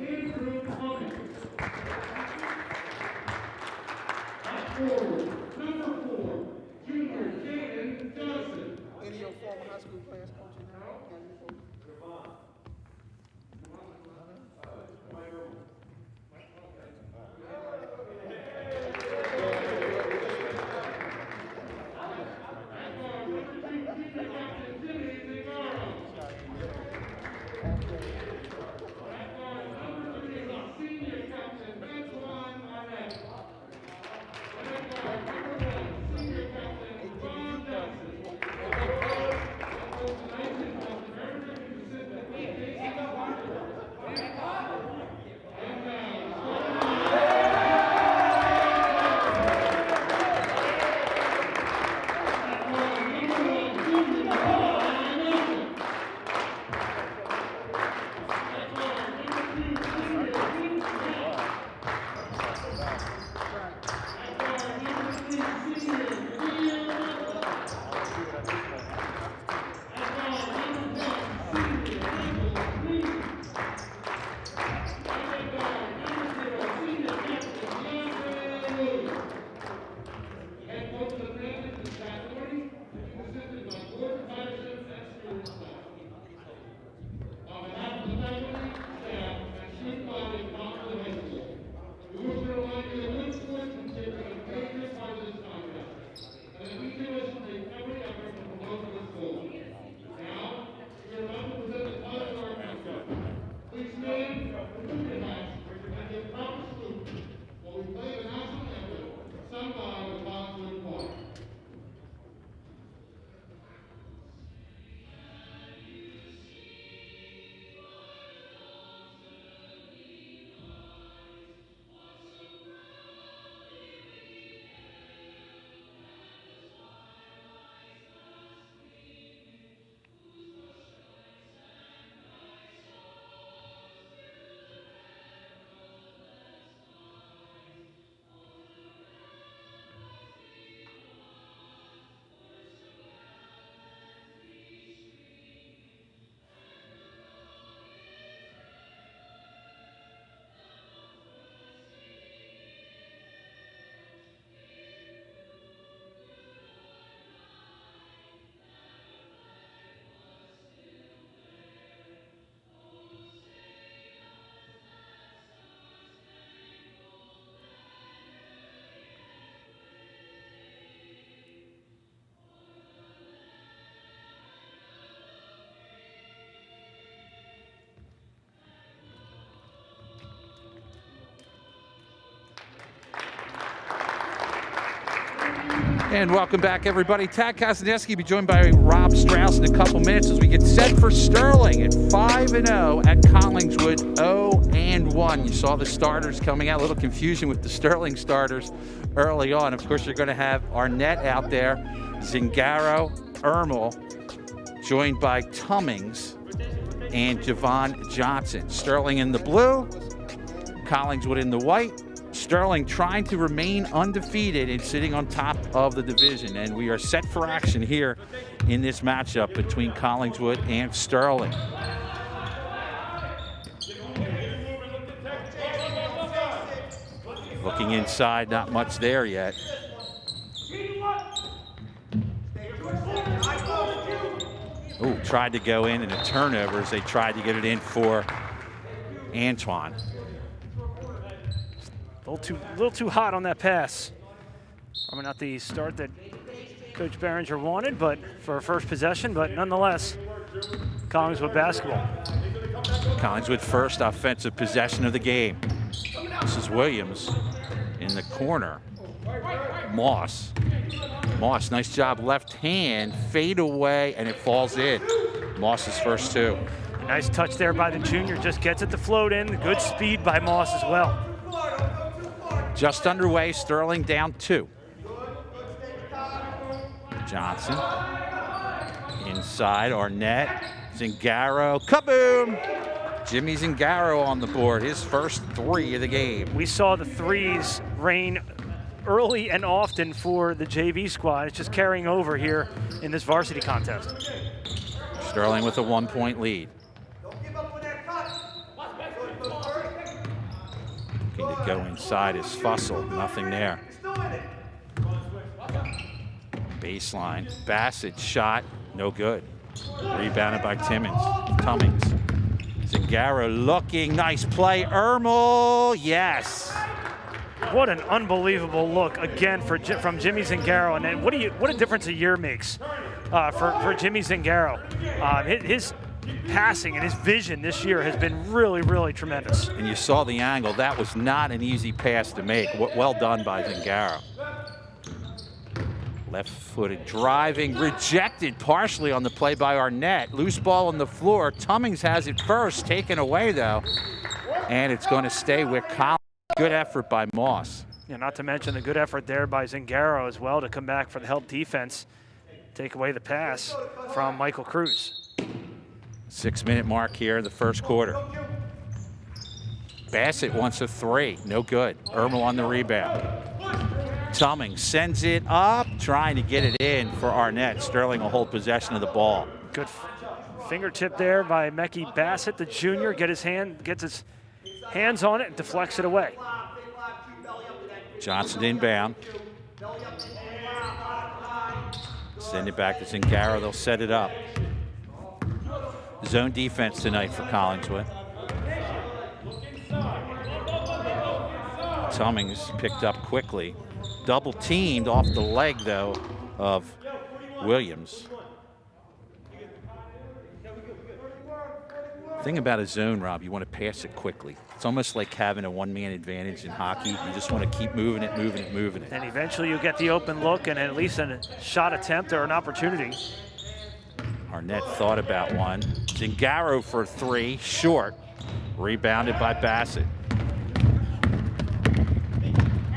Any of your former high school players coaching now? And welcome back, everybody. Tad Kosniewski will be joined by Rob Strauss in a couple minutes as we get set for Sterling at 5-0 at Collingswood, 0-1. You saw the starters coming out. A little confusion with the Sterling starters early on. Of course, you're going to have Arnett out there, Zingaro, Ermel, joined by Tummings and Javon Johnson. Sterling in the blue, Collingswood in the white. Sterling trying to remain undefeated and sitting on top of the division. And we are set for action here in this matchup between Collingswood and Sterling. Looking inside, not much there yet. Ooh, tried to go in a turnover as they tried to get it in for Antoine. A little too hot on that pass. Probably not the start that Coach Behringer wanted, but for a first possession, but nonetheless, Collingswood basketball. Collingswood first offensive possession of the game. This is Williams in the corner. Moss, nice job, left hand, fade away, and it falls in. Moss's first two. A nice touch there by the junior, just gets it to float in. Good speed by Moss as well. Just underway, Sterling down 2. Johnson. Inside, Arnett. Zingaro. Kaboom! Jimmy Zingaro on the board, his first 3 of the game. We saw the threes rain early and often for the JV squad. It's just carrying over here in this varsity contest. Sterling with a 1-point lead. go inside is Fussell. Nothing there. Baseline. Bassett shot. No good. Rebounded by Tummings. Zingaro looking. Nice play. Ermel. Yes. What an unbelievable look again from Jimmy Zingaro. And then what a difference a year makes for Jimmy Zingaro. His passing and his vision this year has been really, really tremendous. And you saw the angle. That was not an easy pass to make. Well done by Zingaro. Left-footed driving, rejected partially on the play by Arnett. Loose ball on the floor. Tummings has it first, taken away though. And it's going to stay with Collins. Good effort by Moss. Yeah, not to mention the good effort there by Zingaro as well to come back for the help defense. Take away the pass from Michael Cruz. 6-minute mark here in the first quarter. Bassett wants a three, no good. Ermel on the rebound. Tummings sends it up, trying to get it in for Arnett. Sterling will hold possession of the ball. Good fingertip there by Mekhi Bassett, the junior. Gets his hands on it and deflects it away. Johnson inbound. Send it back to Zingaro. They'll set it up. Zone defense tonight for Collingswood. Tummings picked up quickly. Double teamed off the leg, though, of Williams. Thing about a zone, Rob, you want to pass it quickly. It's almost like having a one-man advantage in hockey. You just want to keep moving it. And eventually you get the open look and at least a shot attempt or an opportunity. Arnett thought about one. Zingaro for three, short. Rebounded by Bassett.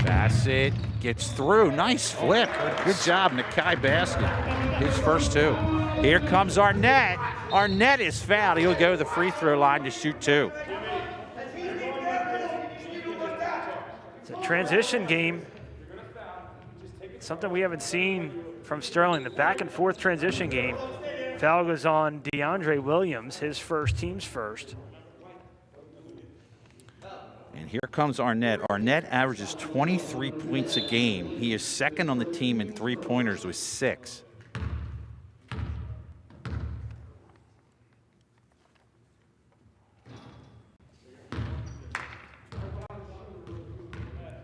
Bassett gets through. Nice flip. Good job, Mekhi Bassett. His first two. Here comes Arnett. Arnett is fouled. He'll go to the free throw line to shoot two. It's a transition game. Something we haven't seen from Sterling, the back and forth transition game. Foul goes on DeAndre Williams, his first, team's first. And here comes Arnett. Arnett averages 23 points a game. He is second on the team in three-pointers with 6.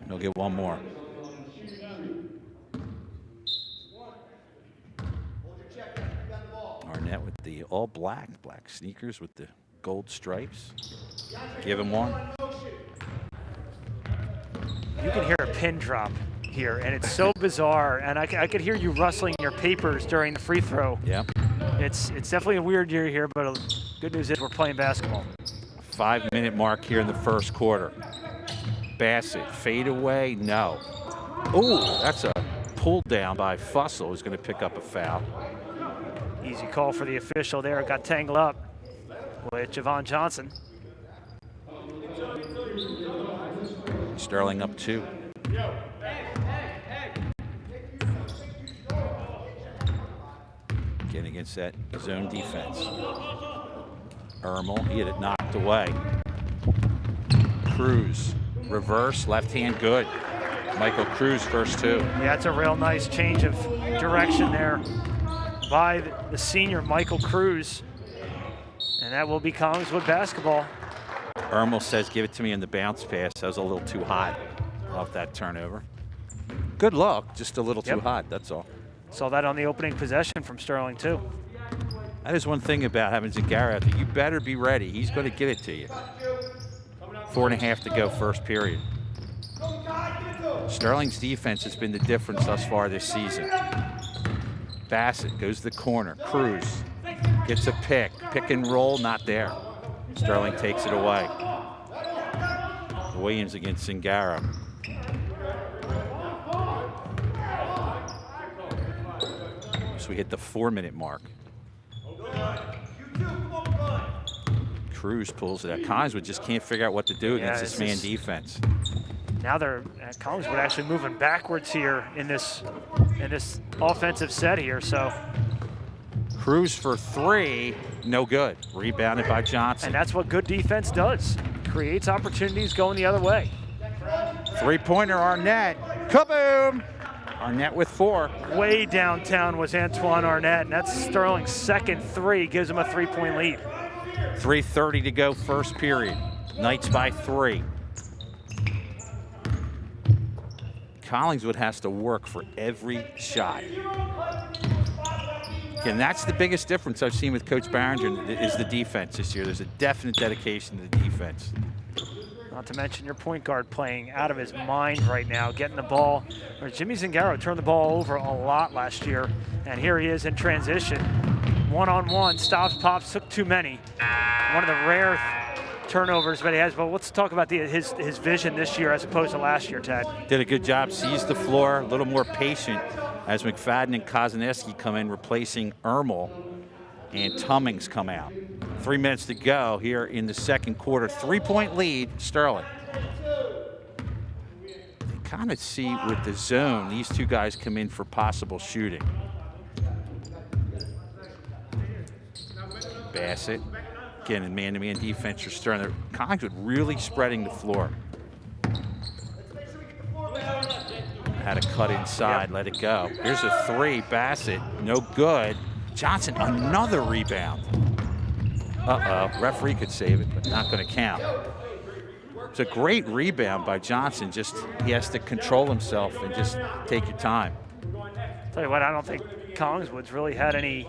He'll get one more. Arnett with the all black sneakers with the gold stripes. Give him one. You can hear a pin drop here, and it's so bizarre. And I could hear you rustling your papers during the free throw. Yeah. It's definitely a weird year here, but good news is we're playing basketball. 5-minute mark here in the first quarter. Bassett, fade away, no. Oh, that's a pull down by Fussell, who's going to pick up a foul. Easy call for the official there. Got tangled up with Javon Johnson. Sterling up 2. Getting against that zone defense. Ermel, he had it knocked away. Cruz, reverse, left hand, good. Michael Cruz, first 2. Yeah, it's a real nice change of direction there by the senior Michael Cruz. And that will be Collingswood basketball. Ermel says, give it to me in the bounce pass. That was a little too hot off that turnover. Good luck, just a little too hot, that's all. Saw that on the opening possession from Sterling, too. That is one thing about having Zingaro out there. You better be ready. He's going to give it to you. 4.5 to go, first period. Sterling's defense has been the difference thus far this season. Bassett goes to the corner. Cruz gets a pick and roll, not there. Sterling takes it away. Williams against Zingaro. So we hit the 4-minute mark. Cruz pulls it out. Collingswood just can't figure out what to do against this man defense. Now they're Collingswood actually moving backwards here in this offensive set here. So Cruz for 3, no good. Rebounded by Johnson. And that's what good defense does. Creates opportunities going the other way. Three-pointer, Arnett. Kaboom! Arnett with 4. Way downtown was Antoine Arnett, and that's Sterling's second three, gives him a 3-point lead. 3:30 to go, first period. Knights by 3. Collingswood has to work for every shot. Again, that's the biggest difference I've seen with Coach Barringer is the defense this year. There's a definite dedication to the defense. Not to mention your point guard playing out of his mind right now, getting the ball. Jimmy Zingaro turned the ball over a lot last year, and here he is in transition. One-on-one, stops, pops, took too many. One of the rare turnovers that he has, but let's talk about his vision this year as opposed to last year, Ted. Did a good job, seized the floor, a little more patient as McFadden and Kozaneski come in replacing Ermel, and Tummings come out. 3 minutes to go here in the second quarter. 3-point lead, Sterling. They kind of see with the zone, these two guys come in for possible shooting. Bassett, again, in man-to-man defense for Sterling. Collingswood really spreading the floor. Had a cut inside, let it go. Here's a 3, Bassett, no good. Johnson, another rebound. Uh-oh, referee could save it, but not gonna count. It's a great rebound by Johnson, just he has to control himself and just take your time. Tell you what, I don't think Collingswood's really had any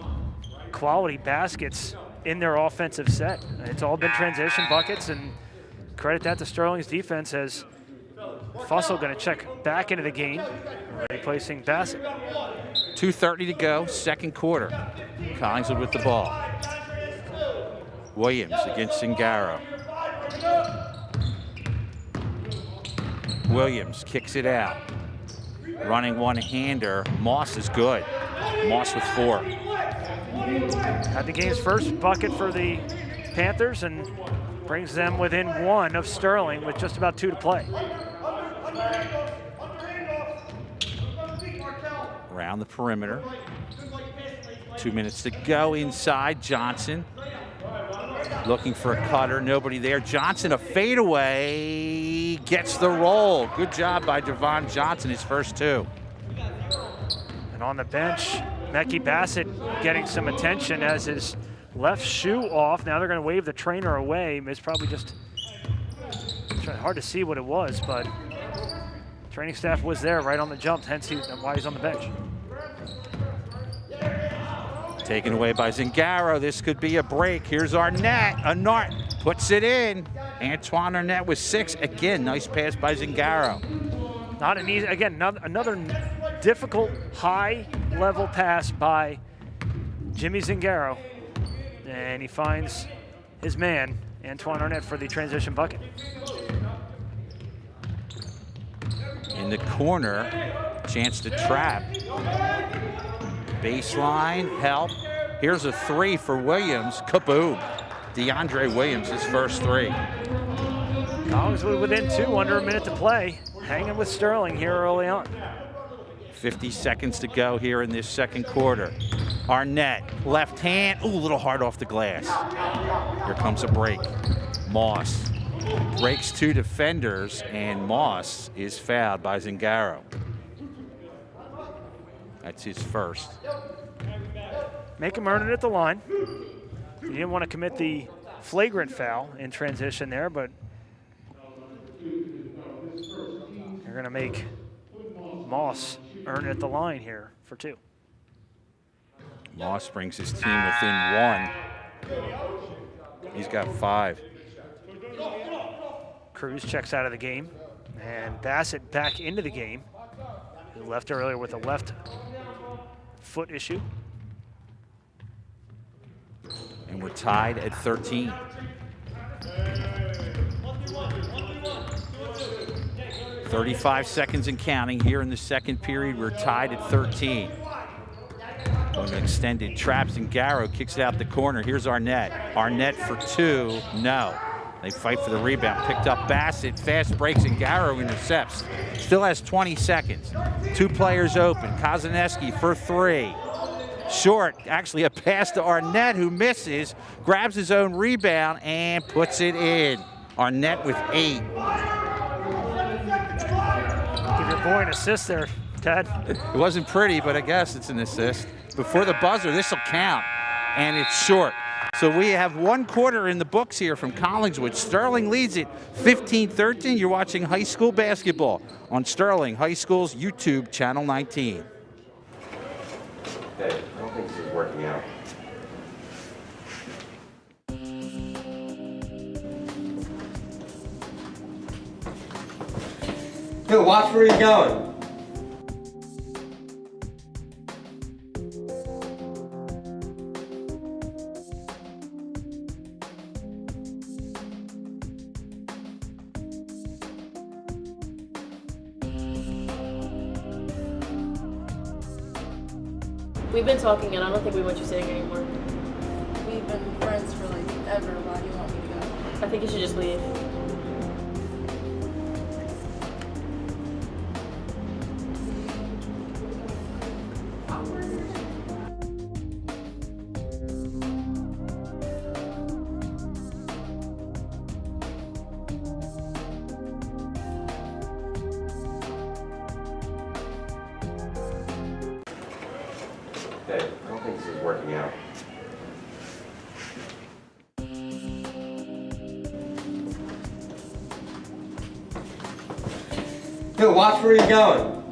quality baskets in their offensive set. It's all been transition buckets, and credit that to Sterling's defense as Fussell gonna check back into the game, replacing Bassett. 2:30 to go, second quarter. Collingswood with the ball. Williams against Zingaro. Williams kicks it out. Running one-hander. Moss is good. Moss with 4. Had the game's first bucket for the Panthers and brings them within 1 of Sterling with just about 2 to play. Around the perimeter. 2 minutes to go inside. Johnson looking for a cutter. Nobody there. Johnson, a fadeaway. Gets the roll. Good job by Javon Johnson, his first 2. And on the bench, Mecky Bassett getting some attention as his left shoe off. Now they're going to wave the trainer away. It's probably just hard to see what it was, but training staff was there right on the jump, hence why he's on the bench. Taken away by Zingaro. This could be a break. Here's Arnett. Arnett puts it in. Antoine Arnett with 6. Again, nice pass by Zingaro. Not an easy, again, another difficult high-level pass by Jimmy Zingaro. And he finds his man, Antoine Arnett, for the transition bucket. In the corner, chance to trap. Baseline, help. Here's a 3 for Williams. Kaboom. DeAndre Williams, his first 3. Collingswood within 2, under a minute to play. Hanging with Sterling here early on. 50 seconds to go here in this second quarter. Arnett, left hand. Ooh, a little hard off the glass. Here comes a break. Moss breaks 2 defenders, and Moss is fouled by Zingaro. That's his first. Make him earn it at the line. He didn't want to commit the flagrant foul in transition there, but you're going to make Moss earn it at the line here for 2. Moss brings his team within 1. He's got 5. Cruz checks out of the game, and Bassett back into the game. He left earlier with a left foot issue. And we're tied at 13. "35 seconds and counting here in the second period. We're tied at 13. An extended traps, and Zingaro kicks it out the corner. Here's Arnett. Arnett for 2. No. They fight for the rebound. Picked up Bassett. Fast breaks, and Zingaro intercepts. Still has 20 seconds. 2 players open. Kozaneski for 3. Short. Actually, a pass to Arnett, who misses. Grabs his own rebound and puts it in. Arnett with 8. boy, an assist there, Ted. It wasn't pretty, but I guess it's an assist. Before the buzzer, this will count, and it's short. So we have 1 quarter in the books here from Collingswood. Sterling leads it 15-13. You're watching high school basketball on Sterling High School's YouTube, Channel 19. Hey, I don't think this is working out. Yo, watch where you're going. We've been talking, and I don't think we want you staying anymore. We've been friends for like ever. Why do you want me to go? I think you should just leave. Hey, I don't think this is working out. Yo, watch where you're going.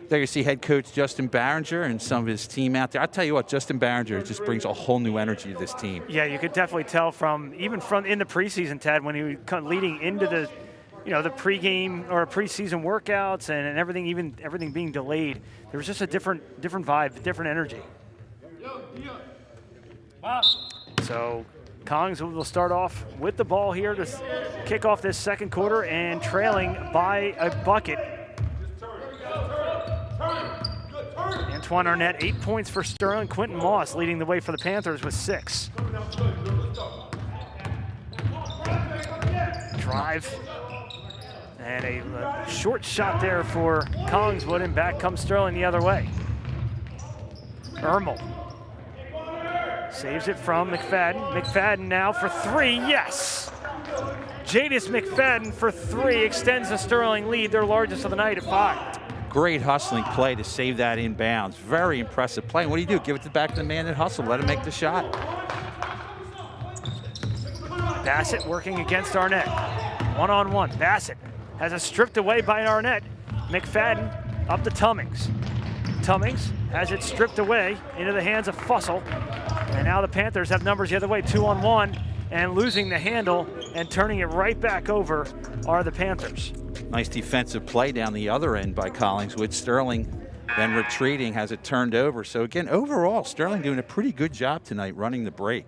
There you see head coach Justin Barringer and some of his team out there. I'll tell you what, Justin Barringer just brings a whole new energy to this team. Yeah, you could definitely tell from in the preseason, Ted, when he was kind of leading into the the pregame or preseason workouts and everything being delayed. There was just a different vibe, different energy. So Collingswood will start off with the ball here to kick off this second quarter and trailing by a bucket. Antoine Arnett, 8 points for Sterling. Quentin Moss leading the way for the Panthers with 6. Drive. And a short shot there for Collingswood, and back comes Sterling the other way. Ermel saves it from McFadden. McFadden now for 3, yes! Jadis McFadden for 3 extends the Sterling lead, their largest of the night at 5. Great hustling play to save that inbounds. Very impressive play. And what do? Give it back to the man that hustled. Let him make the shot. Bassett working against Arnett. One-on-one. Bassett has it stripped away by Arnett. McFadden up to Tummings. Tummings has it stripped away into the hands of Fussell. And now the Panthers have numbers the other way, 2-on-1, and losing the handle and turning it right back over are the Panthers. Nice defensive play down the other end by Collingswood. Sterling then retreating, has it turned over. So again, overall, Sterling doing a pretty good job tonight running the break.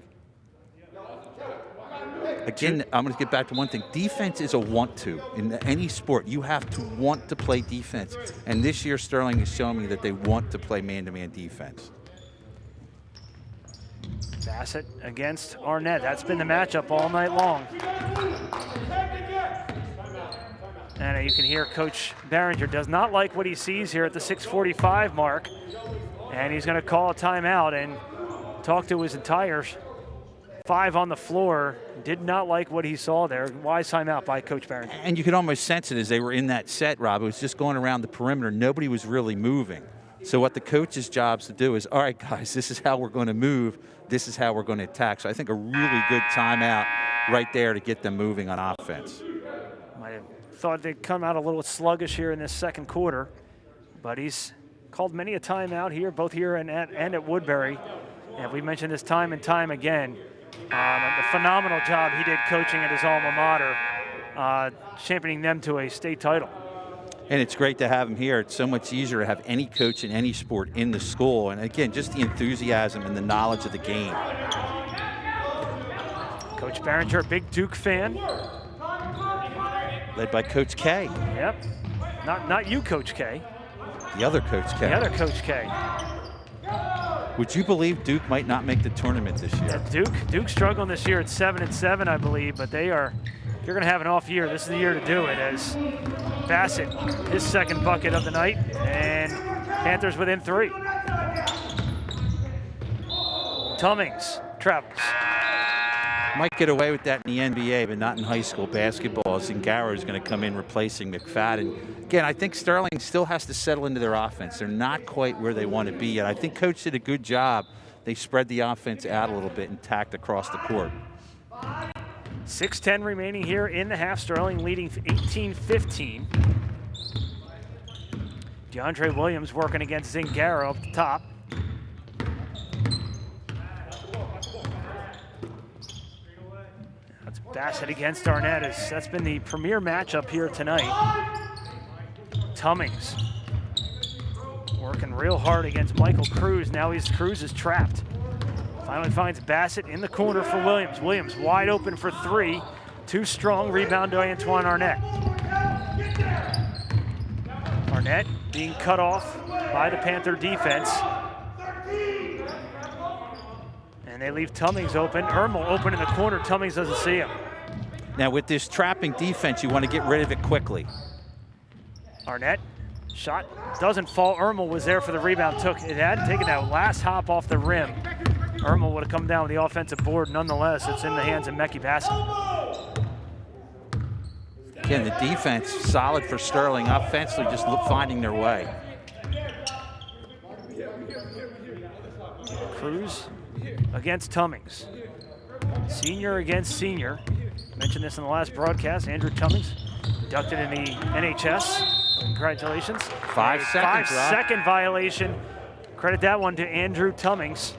Again, I'm going to get back to one thing. Defense is a want to. In any sport, you have to want to play defense. And this year, Sterling is showing me that they want to play man-to-man defense. Bassett against Arnett. That's been the matchup all night long. And you can hear Coach Barringer does not like what he sees here at the 6:45 mark. And he's going to call a timeout and talk to his entire 5 on the floor. Did not like what he saw there. Wise timeout by Coach Barringer. And you could almost sense it as they were in that set, Rob. It was just going around the perimeter. Nobody was really moving. So what the coach's job's to do is, all right, guys, this is how we're going to move. This is how we're going to attack. So I think a really good timeout right there to get them moving on offense. Might have thought they'd come out a little sluggish here in this second quarter, but he's called many a timeout here, both here and at Woodbury. And we mentioned this time and time again. The phenomenal job he did coaching at his alma mater, championing them to a state title. And it's great to have him here. It's so much easier to have any coach in any sport in the school. And again, just the enthusiasm and the knowledge of the game. Coach Barringer, a big Duke fan. Led by Coach K. Yep. Not you, Coach K. The other Coach K. The other Coach K. Would you believe Duke might not make the tournament this year? Yeah, Duke's struggling this year at 7-7, I believe, but they're going to have an off year. This is the year to do it, as Bassett, his second bucket of the night, and Panthers within 3. Tummings travels. Might get away with that in the NBA, but not in high school basketball. Zingaro is going to come in replacing McFadden. Again, I think Sterling still has to settle into their offense. They're not quite where they want to be yet. I think Coach did a good job. They spread the offense out a little bit and tacked across the court. 6:10 remaining here in the half. Sterling leading 18-15. DeAndre Williams working against Zingaro up the top. That's Bassett against Arnett. That's been the premier matchup here tonight. Tummings working real hard against Michael Cruz. Now Cruz is trapped. Finally finds Bassett in the corner for Williams. Williams wide open for three. Too strong. Rebound to Antoine Arnett. Arnett being cut off by the Panther defense. And they leave Tummings open. Ermel open in the corner. Tummings doesn't see him. Now with this trapping defense, you want to get rid of it quickly. Arnett, shot doesn't fall. Ermel was there for the rebound. It had taken that last hop off the rim. Ermel would have come down with the offensive board. Nonetheless, it's in the hands of Mekhi Bassett. Again, the defense solid for Sterling. Offensively, just finding their way. Cruz against Tummings. Senior against senior. Mentioned this in the last broadcast. Andrew Tummings inducted in the NHS. Congratulations. 5 seconds, Rob. 5-second violation. Credit that one to Andrew Tummings.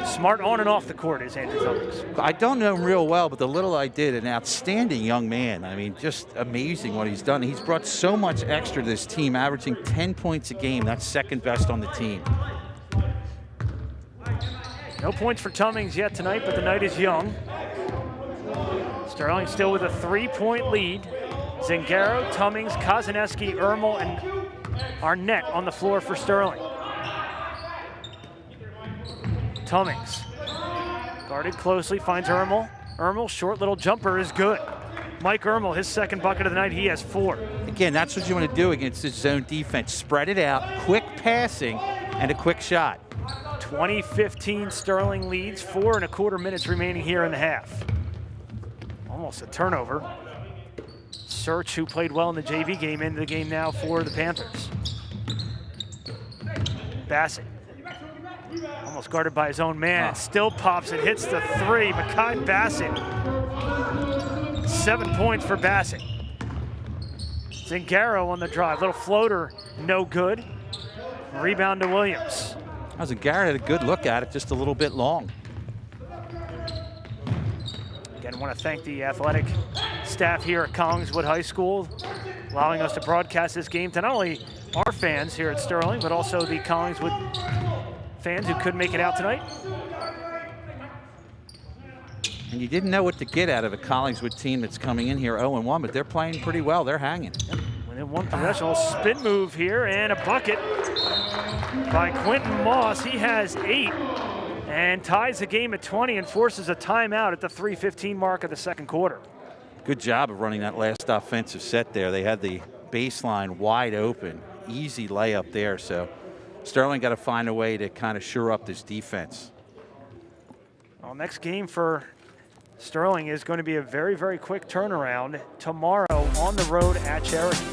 Smart on and off the court is Andrew Tummings. I don't know him real well, but the little I did, an outstanding young man. I mean, just amazing what he's done. He's brought so much extra to this team, averaging 10 points a game. That's second best on the team. No points for Tummings yet tonight, but the night is young. Sterling still with a 3-point lead. Zingaro, Tummings, Kozaneski, Ermel, and Arnett on the floor for Sterling. Tummings guarded closely, finds Ermel. Ermel, short little jumper is good. Mike Ermel, his second bucket of the night, he has 4. Again, that's what you want to do against this zone defense. Spread it out, quick passing, and a quick shot. 20-15 Sterling leads, 4.25 minutes remaining here in the half. Almost a turnover. Search, who played well in the JV game, into the game now for the Panthers. Bassett, almost guarded by his own man, still pops and hits the 3. Mekhi Bassett, 7 points for Bassett. Zingaro on the drive, little floater, no good. Rebound to Williams. Zingaro had a good look at it, just a little bit long. Again, want to thank the athletic staff here at Collingswood High School, allowing us to broadcast this game to not only our fans here at Sterling, but also the Collingswood fans who couldn't make it out tonight. And you didn't know what to get out of a Collingswood team that's coming in here 0-1, but they're playing pretty well. They're hanging. Yep. Within one possession, spin move here, and a bucket by Quentin Moss. He has 8 and ties the game at 20 and forces a timeout at the 3:15 mark of the second quarter. Good job of running that last offensive set there. They had the baseline wide open. Easy layup there, so Sterling got to find a way to kind of shore up this defense. Well, next game for Sterling is going to be a very, very quick turnaround tomorrow on the road at Cherokee.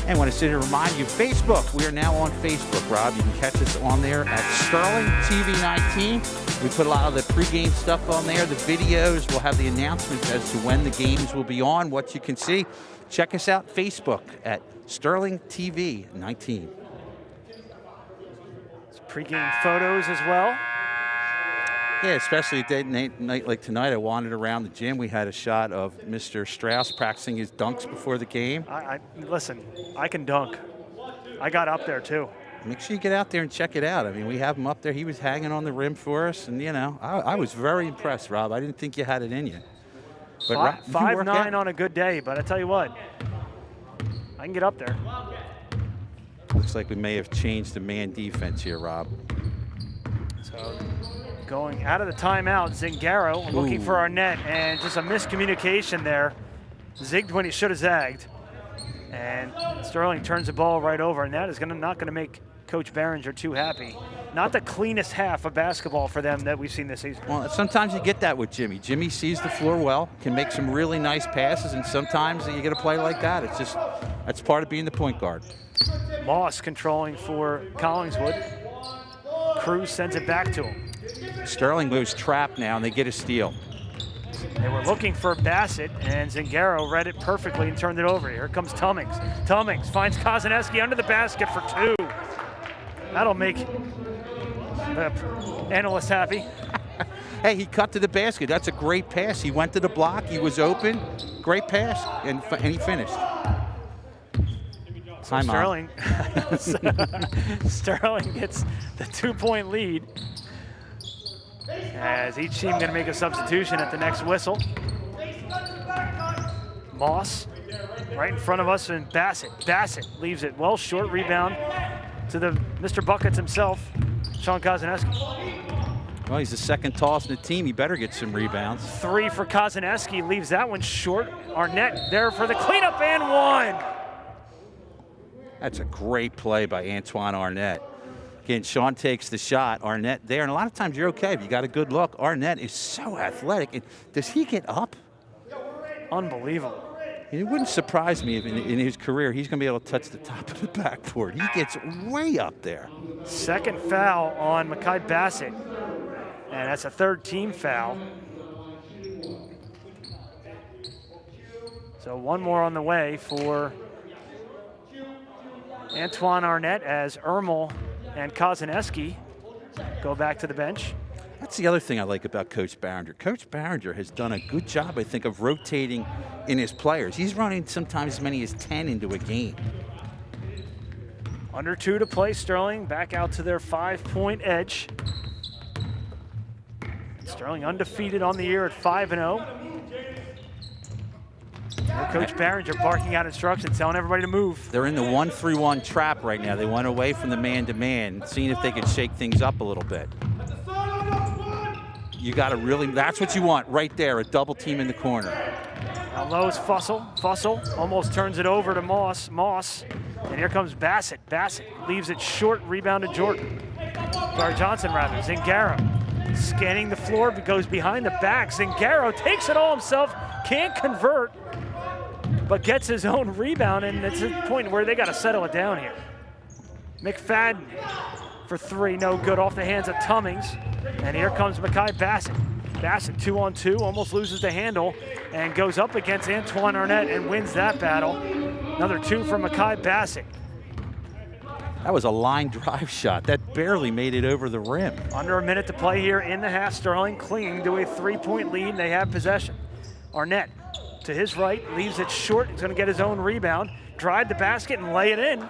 And I want to remind you, Facebook. We are now on Facebook, Rob. You can catch us on there at Sterling TV 19. We put a lot of the pregame stuff on there, the videos. We'll have the announcements as to when the games will be on, what you can see. Check us out, Facebook at Sterling TV 19. Pre-game photos as well. Yeah, especially a day night like tonight. I wandered around the gym. We had a shot of Mr. Strauss practicing his dunks before the game. Listen, I can dunk. I got up there too. Make sure you get out there and check it out. I mean, we have him up there. He was hanging on the rim for us, and you know, I was very impressed, Rob. I didn't think you had it in you. But 5'9" on a good day, but I tell you what, I can get up there. Looks like we may have changed the man defense here, Rob. So going out of the timeout, Zingaro looking for Arnett, and just a miscommunication there. Zigged when he should have zagged. And Sterling turns the ball right over, and that is not going to make Coach Behringer too happy. not the cleanest half of basketball for them that we've seen this season. Well, sometimes you get that with Jimmy. Jimmy sees the floor well, can make some really nice passes, and sometimes you get a play like that. It's just, that's part of being the point guard. Moss controlling for Collingswood. Cruz sends it back to him. Sterling goes trapped now, and they get a steal. They were looking for Bassett, and Zingaro read it perfectly and turned it over. Here comes Tummings. Tummings finds Kozaneski under the basket for 2. That'll make the analysts happy. Hey, he cut to the basket. That's a great pass. He went to the block. He was open. Great pass, and he finished. So Sterling, Sterling gets the 2-point lead. As each team going to make a substitution at the next whistle. Moss right in front of us, and Bassett. Bassett leaves it well short. Rebound to the Mr. Buckets himself, Sean Kozaneski. Well, he's the second tallest in the team. He better get some rebounds. 3 for Kozaneski, leaves that one short. Arnett there for the cleanup and 1. That's a great play by Antoine Arnett. Again, Sean takes the shot, Arnett there, and a lot of times you're okay if you got a good look. Arnett is so athletic. And does he get up? Unbelievable. It wouldn't surprise me if in his career he's going to be able to touch the top of the backboard. He gets way up there. Second foul on Mekhi Bassett, and that's a 3rd team foul. So 1 more on the way for Antoine Arnett as Ermel and Kozaneski go back to the bench. That's the other thing I like about Coach Barringer. Coach Barringer has done a good job, I think, of rotating in his players. He's running sometimes as many as 10 into a game. Under 2 to play, Sterling back out to their 5-point edge. Sterling undefeated on the year at 5-0. Coach Barringer barking out instructions, telling everybody to move. They're in the 1-3-1 trap right now. They went away from the man-to-man, seeing if they could shake things up a little bit. You got to really, that's what you want right there, a double team in the corner. Now low is Fussell. Fussell almost turns it over to Moss. And here comes Bassett. Bassett leaves it short, rebound to Jordan. Or Johnson rather, Zingaro. Scanning the floor, but goes behind the back. Zingaro takes it all himself, can't convert, but gets his own rebound, and it's a point where they got to settle it down here. McFadden for 3, no good, off the hands of Tummings. And here comes Mekhi Bassett. Bassett 2-on-2, almost loses the handle, and goes up against Antoine Arnett and wins that battle. Another 2 for Mekhi Bassett. That was a line drive shot. That barely made it over the rim. Under a minute to play here in the half. Sterling clinging to a 3-point lead, and they have possession. Arnett to his right, leaves it short. He's going to get his own rebound, drive the basket and lay it in.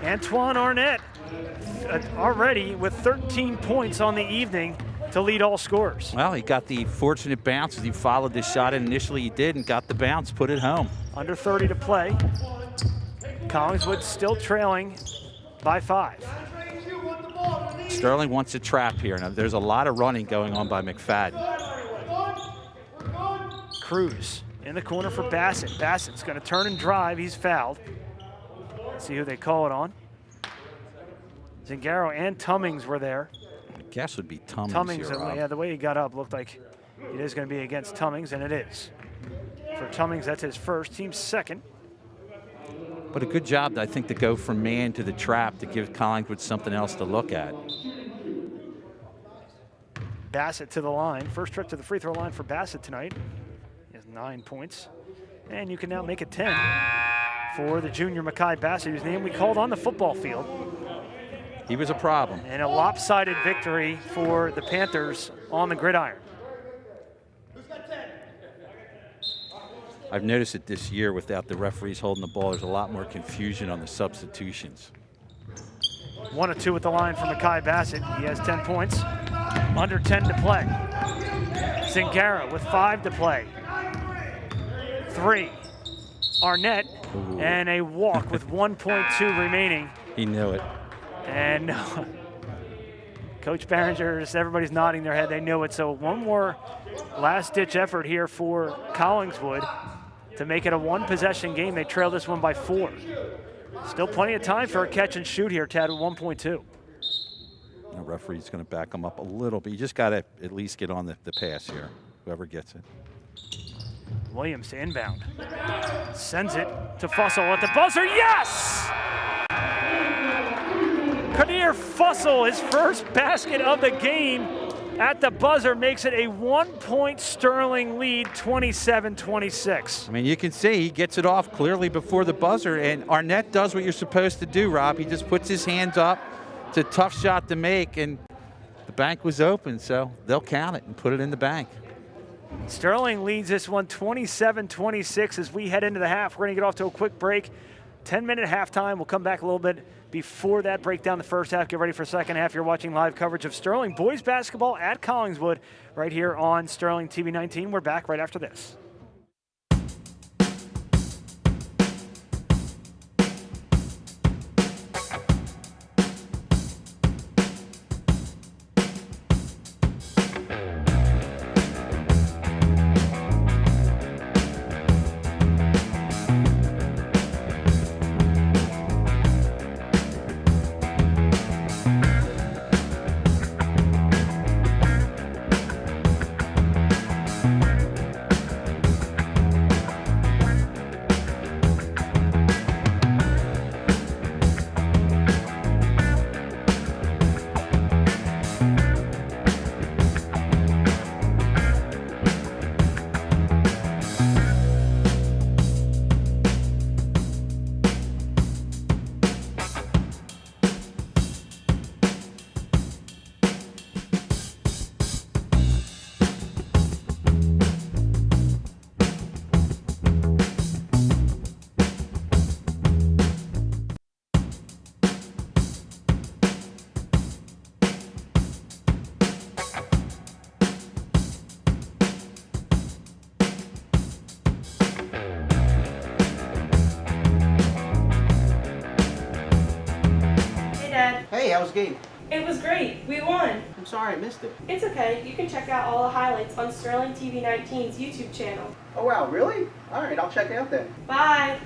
Antoine Arnett already with 13 points on the evening to lead all scorers. Well, he got the fortunate bounce as he followed the shot, and initially he did and got the bounce, put it home. Under 30 to play. Collingswood still trailing by 5. Sterling wants a trap here. Now, there's a lot of running going on by McFadden. Cruz in the corner for Bassett. Bassett's going to turn and drive. He's fouled. Let's see who they call it on. Zingaro and Tummings were there. I guess would be Tummings. Tummings, here, Rob. yeah, the way he got up looked like it is going to be against Tummings, and it is. For Tummings, that's his first, team's second. But a good job, I think, to go from man to the trap to give Collingswood something else to look at. Bassett to the line. First trip to the free throw line for Bassett tonight. He has 9 points. And you can now make it 10 for the junior Mekhi Bassett, whose name we called on the football field. He was a problem. And a lopsided victory for the Panthers on the gridiron. I've noticed it this year without the referees holding the ball. There's a lot more confusion on the substitutions. 1 of 2 at the line for Mekhi Bassett. He has 10 points. Under 10 to play. Zingaro with 5 to play. 3. Arnett. Ooh. And a walk with 1.2 remaining. He knew it. And Coach Barringer, everybody's nodding their head. They knew it. So one more last-ditch effort here for Collingswood to make it a 1-possession game. They trail this one by 4. Still plenty of time for a catch and shoot here, Tad, at 1.2. referee's going to back him up a little bit. You just got to at least get on the pass here, whoever gets it. Williams to inbound. Sends it to Fussell at the buzzer. Yes! Kadir Fussell, his first basket of the game at the buzzer, makes it a 1-point Sterling lead, 27-26. I mean, you can see he gets it off clearly before the buzzer, and Arnett does what you're supposed to do, Rob. He just puts his hands up. It's a tough shot to make, and the bank was open, so they'll count it and put it in the bank. Sterling leads this one 27-26 as we head into the half. We're going to get off to a quick break. 10-minute halftime. We'll come back a little bit before that, break down the first half. Get ready for second half. You're watching live coverage of Sterling boys basketball at Collingswood right here on Sterling TV 19. We're back right after this. Hey, how was the game? It was great. We won. I'm sorry I missed it. It's okay. You can check out all the highlights on Sterling TV 19's YouTube channel. Oh wow, really? Alright, I'll check it out then. Bye.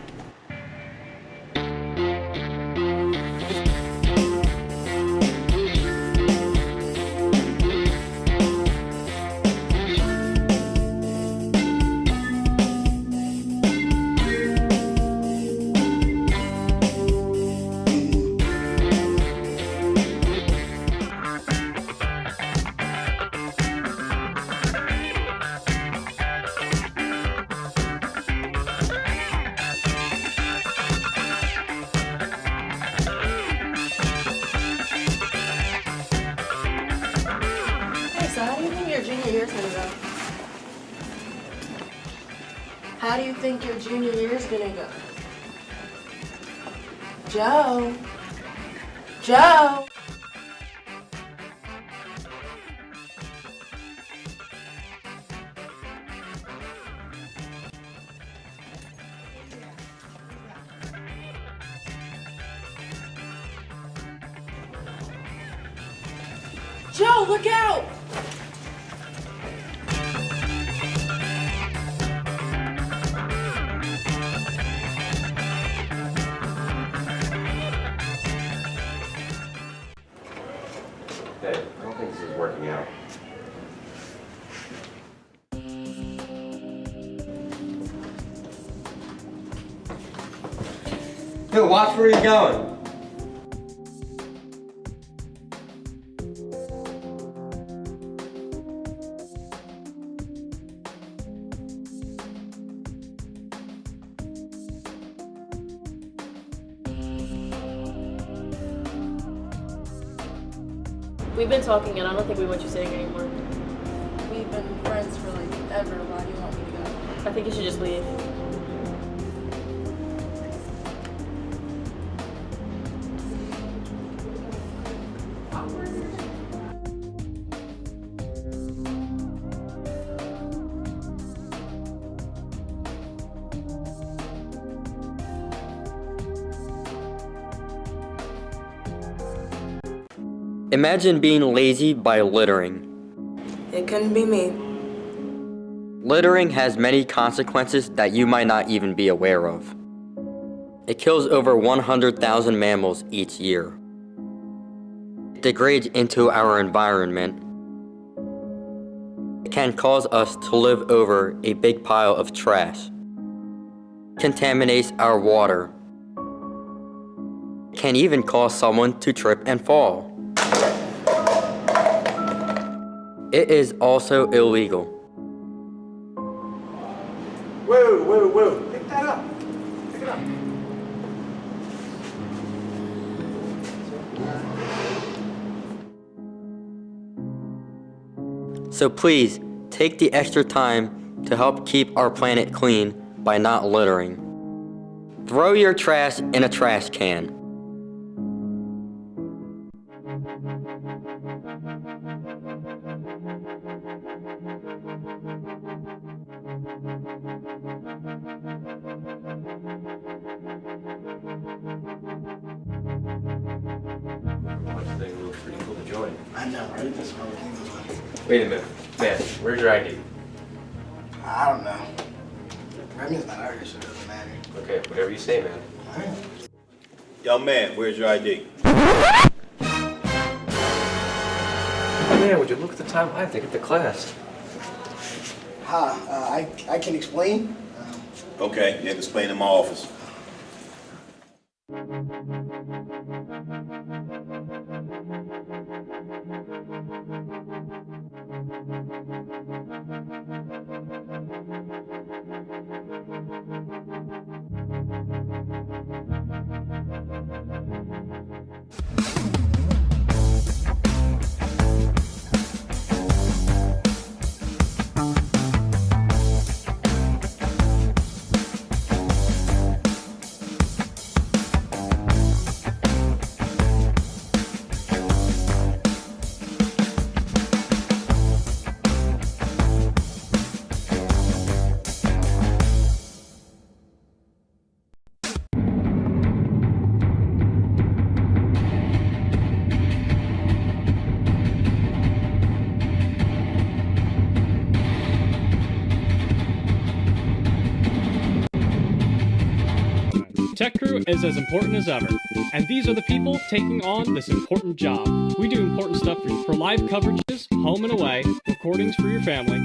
How do you think your junior year is gonna go? Joe? Joe? Joe, look out! Hey, I don't think this is working out. Hey, watch where you're going. We've been talking, and I don't think we want you saying anymore. We've been friends for like ever. Why do you want me to go? I think you should just leave. Imagine being lazy by littering. It couldn't be me. Littering has many consequences that you might not even be aware of. It kills over 100,000 mammals each year. degrades into our environment. It can cause us to live over a big pile of trash. Contaminates our water. Can even cause someone to trip and fall. It is also illegal. Whoa, whoa, whoa. Pick that up. Pick it up. So please, take the extra time to help keep our planet clean by not littering. Throw your trash in a trash can. Thing looks pretty cool to join. I know, right? That's how it was like. Wait a minute. Man, where's your ID? I don't know. Remy's not Irish, so it doesn't matter. Okay, whatever you say, man. All right. Young man, where's your ID? Man, would you look at the time? I have to get to class. I can explain. Okay, you have to explain in my office. Tech Crew is as important as ever, and these are the people taking on this important job. We do important stuff for live coverages, home and away, recordings for your family,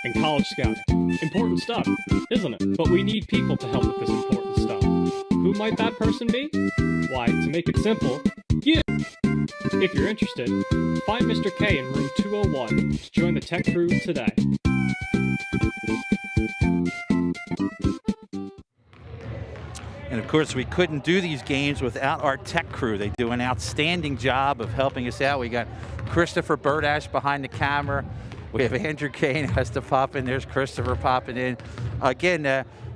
and college scouting. Important stuff, isn't it? But we need people to help with this important stuff. Who might that person be? Why, to make it simple, you! If you're interested, find Mr. K in room 201 to join the Tech Crew today. And of course, we couldn't do these games without our tech crew. They do an outstanding job of helping us out. We got Christopher Burdash behind the camera. We have Andrew Kane has to pop in. There's Christopher popping in. Again,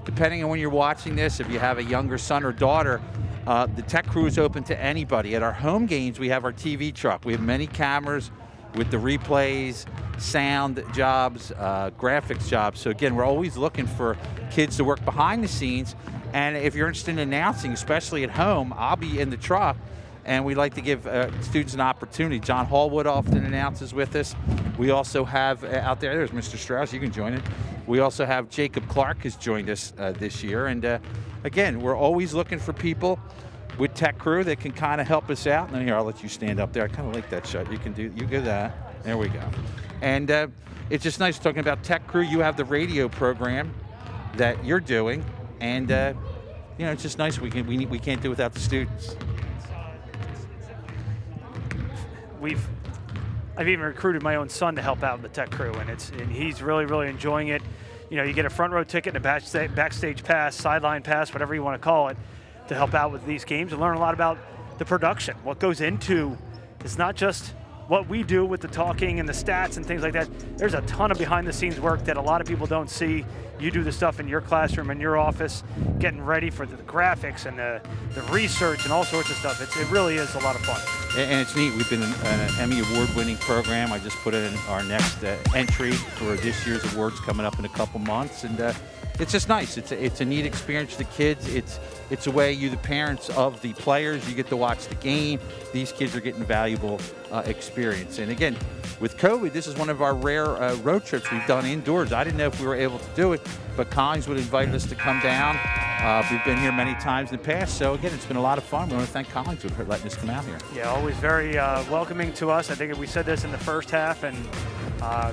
depending on when you're watching this, if you have a younger son or daughter, the tech crew is open to anybody. At our home games, we have our TV truck. We have many cameras with the replays, sound jobs, graphics jobs. So again, we're always looking for kids to work behind the scenes. And if you're interested in announcing, especially at home, I'll be in the truck, and we like to give students an opportunity. John Hallwood often announces with us. We also have out there's Mr. Strauss, you can join it. We also have Jacob Clark has joined us this year. And again, we're always looking for people with tech crew that can kind of help us out. And here, I'll let you stand up there. I kind of like that shot. You do that. There we go. And it's just nice talking about tech crew. You have the radio program that you're doing. And you know, it's just nice. We can't do without the students. I've even recruited my own son to help out in the tech crew, and he's really enjoying it. You know, you get a front row ticket and a backstage pass, sideline pass, whatever you want to call it, to help out with these games and learn a lot about the production. What goes into, it's not just what we do with the talking and the stats and things like that. There's a ton of behind the scenes work that a lot of people don't see. You do the stuff in your classroom, in your office, getting ready for the graphics and the research and all sorts of stuff. It really is a lot of fun. And it's neat. We've been an Emmy Award-winning program. I just put in our next entry for this year's awards coming up in a couple months, and it's just nice. It's a neat experience for the kids. It's a way you, the parents of the players, you get to watch the game. These kids are getting valuable experience. And again, with COVID, this is one of our rare road trips we've done indoors. I didn't know if we were able to do it, but Collingswood invited us to come down We've been here many times in the past, so again, it's been a lot of fun. We want to thank Collingswood for letting us come out here. Yeah, always very welcoming to us. I think we said this in the first half, and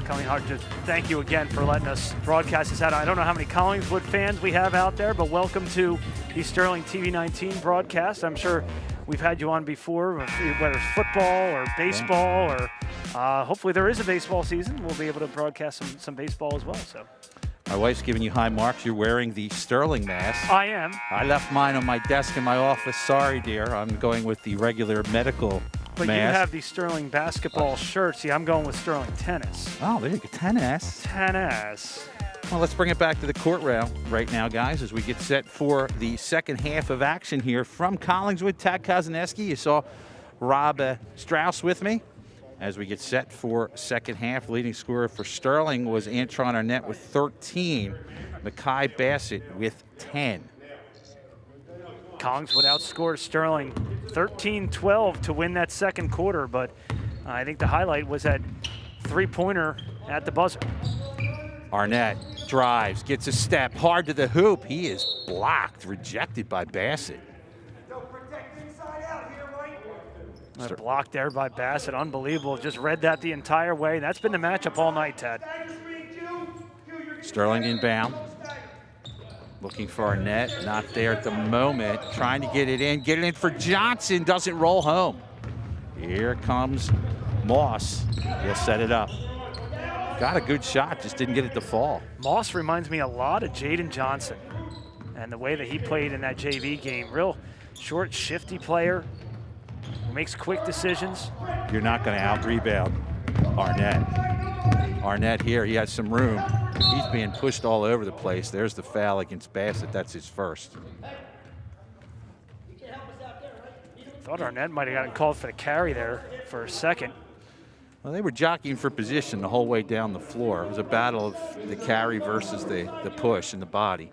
coming hard, just thank you again for letting us broadcast this out. I don't know how many Collingswood fans we have out there, but welcome to the Sterling TV 19 broadcast. I'm sure we've had you on before, whether it's football or baseball, or hopefully there is a baseball season. We'll be able to broadcast some baseball as well. So. My wife's giving you high marks. You're wearing the Sterling mask. I am. I left mine on my desk in my office. Sorry, dear. I'm going with the regular medical But mask. you have the Sterling basketball shirt. See, I'm going with Sterling tennis. Oh, there you go. Tennis. Tennis. Well, let's bring it back to the court rail right now, guys, as we get set for the second half of action here from Collingswood. Tad Kozaneski, you saw Rob Strauss with me. As we get set for second half, leading scorer for Sterling was Antron Arnett with 13. Makai Bassett with 10. Collingswood outscored Sterling 13-12 to win that second quarter, but I think the highlight was that three-pointer at the buzzer. Arnett drives, gets a step, hard to the hoop. He is blocked, rejected by Bassett. A block there by Bassett, unbelievable. Just read that the entire way. That's been the matchup all night, Ted. Sterling inbound. Looking for Arnett, not there at the moment. Trying to get it in for Johnson, doesn't roll home. Here comes Moss. He'll set it up. Got a good shot, just didn't get it to fall. Moss reminds me a lot of Jaden Johnson and the way that he played in that JV game. Real short, shifty player. Makes quick decisions. You're not going to out-rebound Arnett. Arnett here, he has some room. He's being pushed all over the place. There's the foul against Bassett. That's his first. Thought Arnett might have gotten called for the carry there for a second. Well, they were jockeying for position the whole way down the floor. It was a battle of the carry versus the push in the body.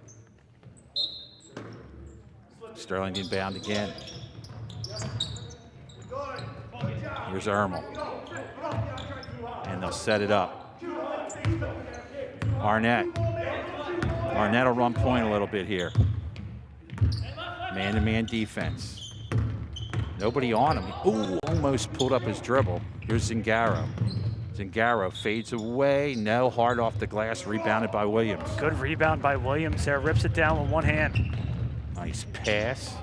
Sterling inbound again. Here's Ermel. And they'll set it up. Arnett. Arnett will run point a little bit here. Man-to-man defense. Nobody on him. Ooh, almost pulled up his dribble. Here's Zingaro. Zingaro fades away. No, hard off the glass, rebounded by Williams. Good rebound by Williams there. Rips it down with one hand. Nice pass.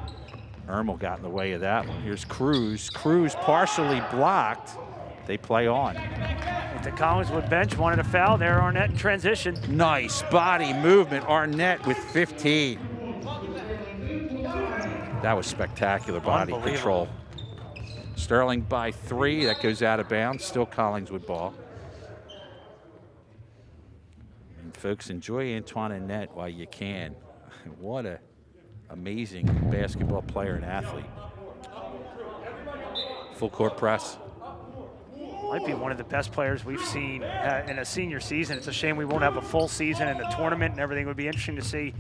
Ermel got in the way of that one. Here's Cruz. Cruz partially blocked. They play on. The Collingswood bench wanted a foul there. Arnett in transition. Nice body movement. Arnett with 15. That was spectacular body control. Sterling by 3. That goes out of bounds. Still Collingswood ball. And folks, enjoy Antoine Arnett while you can. What a amazing basketball player and athlete. Full court press. Might be one of the best players we've seen in a senior season. It's a shame we won't have a full season in the tournament and everything. It would be interesting to see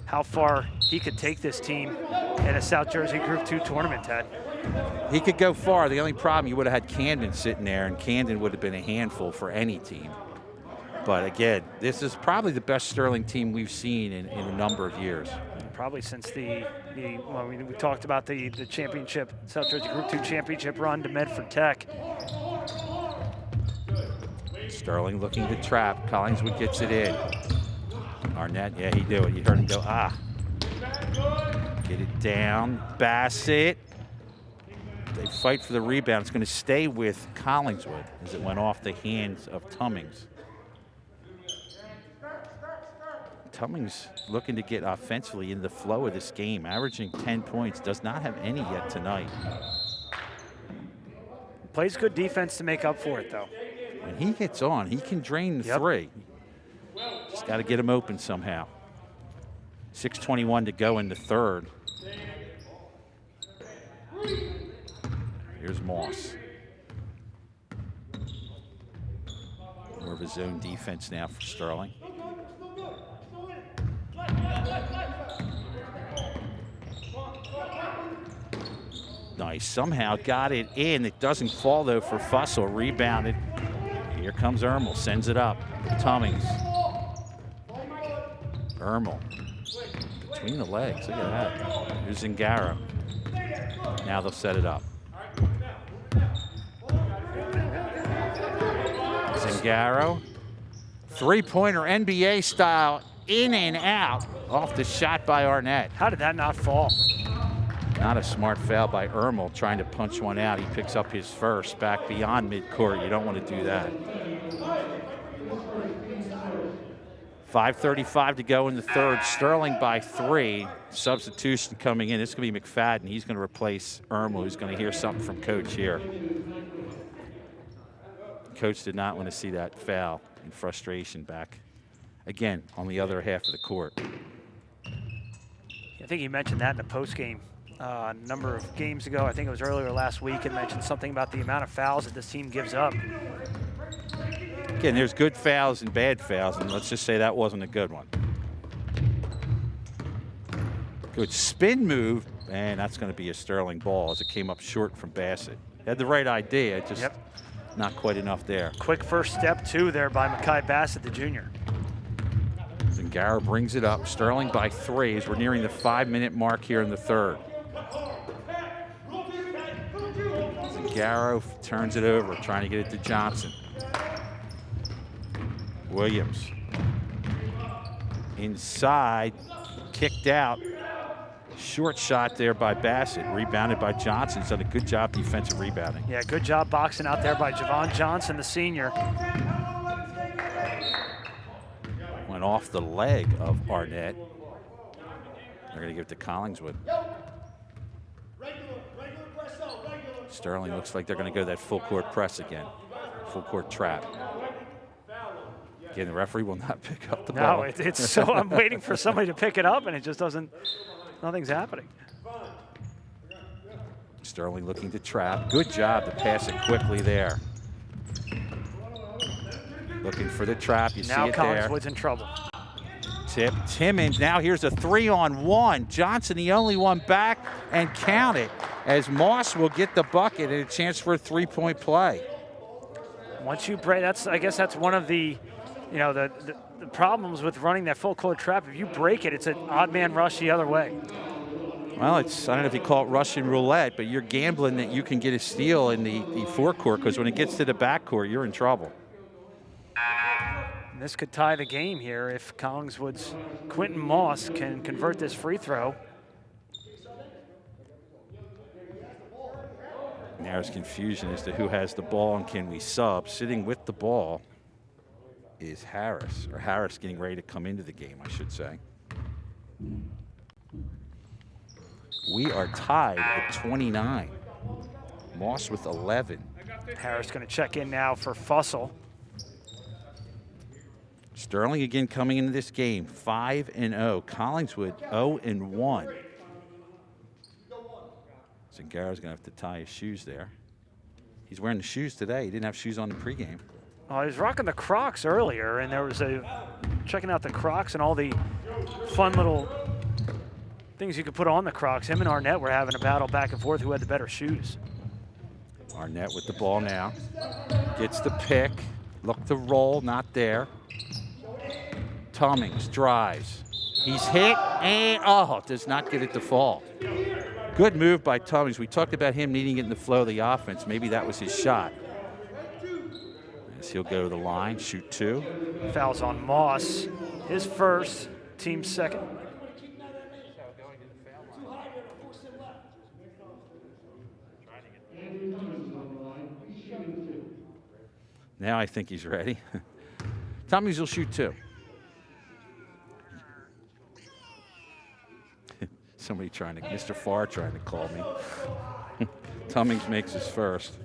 how far he could take this team in a South Jersey Group 2 tournament, Ted. He could go far. The only problem, you would have had Camden sitting there, and Camden would have been a handful for any team. But again, this is probably the best Sterling team we've seen in a number of years. Probably since well, we talked about the championship, South Jersey Group 2 championship run to Medford Tech. Sterling looking to trap. Collingswood gets it in. Arnett, yeah, he do it. You heard him go, ah. Get it down. Bassett. They fight for the rebound. It's going to stay with Collingswood as it went off the hands of Tummings. Tummings looking to get offensively in the flow of this game, averaging 10 points. Does not have any yet tonight. Plays good defense to make up for it, though. When he gets on, he can drain the three. Just got to get him open somehow. 6:21 to go in the third. Here's Moss. More of a zone defense now for Sterling. Nice, somehow got it in. It doesn't fall though for Fussell, rebounded. Here comes Ermel, sends it up. Tummings. Ermel. Between the legs, look at that. Here's Zingaro. Now they'll set it up. Zingaro. Three-pointer NBA style, in and out, off the shot by Arnett. How did that not fall? Not a smart foul by Ermel trying to punch one out. He picks up his first back beyond midcourt. You don't want to do that. 5:35 to go in the third. Sterling by 3. Substitution coming in. It's going to be McFadden. He's going to replace Ermel, who's going to hear something from Coach here. Coach did not want to see that foul in frustration back, again, on the other half of the court. I think he mentioned that in the postgame a number of games ago. I think it was earlier last week, and mentioned something about the amount of fouls that this team gives up. Again, there's good fouls and bad fouls, and let's just say that wasn't a good one. Good spin move, and that's going to be a Sterling ball as it came up short from Bassett. Had the right idea, just not quite enough there. Quick first step, too, there by Mekhi Bassett, the junior. Zingaro brings it up. Sterling by 3 as we're nearing the 5-minute mark here in the third. Zingaro turns it over, trying to get it to Johnson. Williams. Inside, kicked out. Short shot there by Bassett, rebounded by Johnson. He's done a good job defensive rebounding. Yeah, good job boxing out there by Javon Johnson, the senior. Went off the leg of Arnett. They're going to give it to Collingswood. Sterling looks like they're going to go that full court press again. Full court trap. Again, the referee will not pick up the ball. No, it's so I'm waiting for somebody to pick it up, and it just doesn't, nothing's happening. Sterling looking to trap. Good job to pass it quickly there. Looking for the trap. You see it there. Now Collingswood's in trouble. Tip. Timmons. Now here's a 3-on-1. Johnson, the only one back, and count it as Moss will get the bucket and a chance for a 3-point play. Once you break, I guess that's one of the, the problems with running that full court trap. If you break it, it's an odd man rush the other way. Well, I don't know if you call it Russian roulette, but you're gambling that you can get a steal in the forecourt, because when it gets to the backcourt, you're in trouble. And this could tie the game here if Collingswood's Quentin Moss can convert this free throw. Now there's confusion as to who has the ball and can we sub. Sitting with the ball is Harris, or Harris getting ready to come into the game, I should say. We are tied at 29. Moss with 11. Harris going to check in now for Fussell. Sterling again coming into this game, 5-0. Collingswood 0-1. Zingaro's going to have to tie his shoes there. He's wearing the shoes today. He didn't have shoes on the pregame. Oh, he was rocking the Crocs earlier, and there was checking out the Crocs and all the fun little things you could put on the Crocs. Him and Arnett were having a battle back and forth who had the better shoes. Arnett with the ball now. Gets the pick. Look to roll, not there. Tummings drives. He's hit and, does not get it to fall. Good move by Tummings. We talked about him needing it in the flow of the offense. Maybe that was his shot. As he'll go to the line, shoot 2. Fouls on Moss. His first, team second. Now I think he's ready. Tummings will shoot 2. Somebody Mr. Farr trying to call me. Tummings makes his first.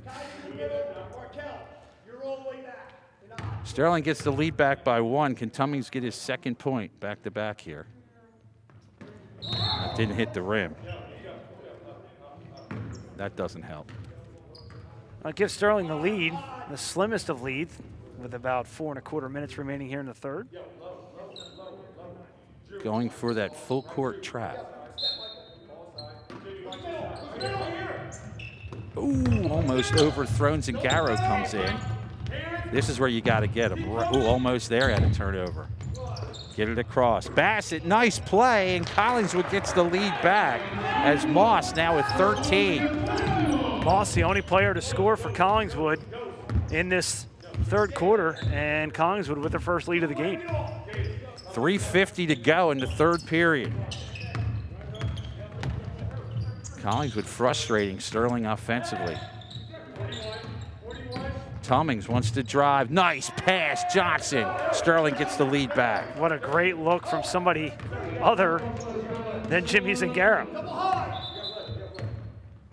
Sterling gets the lead back by 1. Can Tummings get his second point back-to-back here? That didn't hit the rim. That doesn't help. I'll give Sterling the lead, the slimmest of leads, with about 4¼ minutes remaining here in the third. Going for that full court trap. Ooh, almost overthrown. Zingaro comes in. This is where you got to get him. Ooh, almost there, had a turnover. Get it across. Bassett, nice play, and Collingswood gets the lead back as Moss now with 13. Moss, the only player to score for Collingswood in this third quarter, and Collingswood with their first lead of the game. 3:50 to go in the third period. Collingswood frustrating Sterling offensively. Tummings wants to drive. Nice pass, Johnson. Sterling gets the lead back. What a great look from somebody other than Jimmy Zingaro.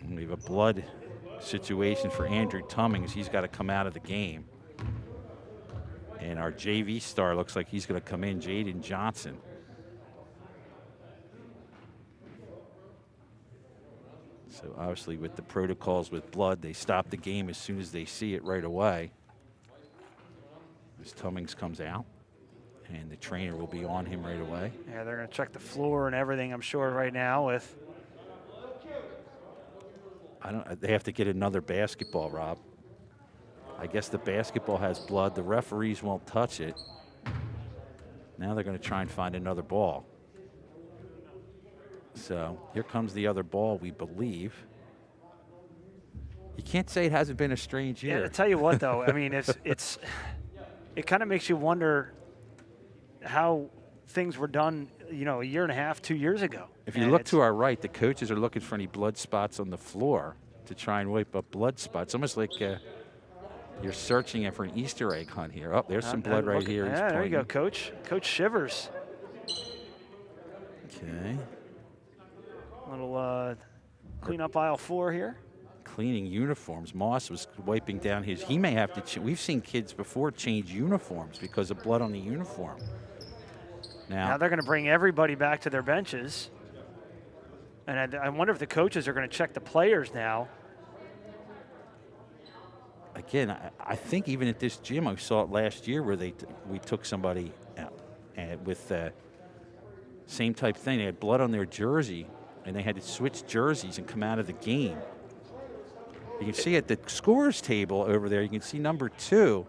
We have a blood situation for Andrew Tummings. He's got to come out of the game. And our JV star looks like he's going to come in, Jaden Johnson. So obviously with the protocols with blood, they stop the game as soon as they see it right away. As Tummings comes out, and the trainer will be on him right away. Yeah, they're going to check the floor and everything, I'm sure, right now with. They have to get another basketball, Rob. I guess the basketball has blood. The referees won't touch it. Now they're going to try and find another ball. So here comes the other ball, we believe. You can't say it hasn't been a strange year. Yeah, to tell you what, though, I mean, it kind of makes you wonder how things were done, you know, a year and a half, 2 years ago. If you look to our right, the coaches are looking for any blood spots on the floor to try and wipe up blood spots. Almost like you're searching for an Easter egg hunt here. Oh, there's some blood right here. Yeah, there you go, Coach. Coach Shivers. Okay. Little clean up aisle 4 here. Cleaning uniforms. Moss was wiping down his. He may have to. We've seen kids before change uniforms because of blood on the uniform. Now they're going to bring everybody back to their benches. And I wonder if the coaches are going to check the players now. Again, I think even at this gym, I saw it last year where we took somebody out and with same type thing. They had blood on their jersey, and they had to switch jerseys and come out of the game. You can see at the scores table over there, you can see number 2.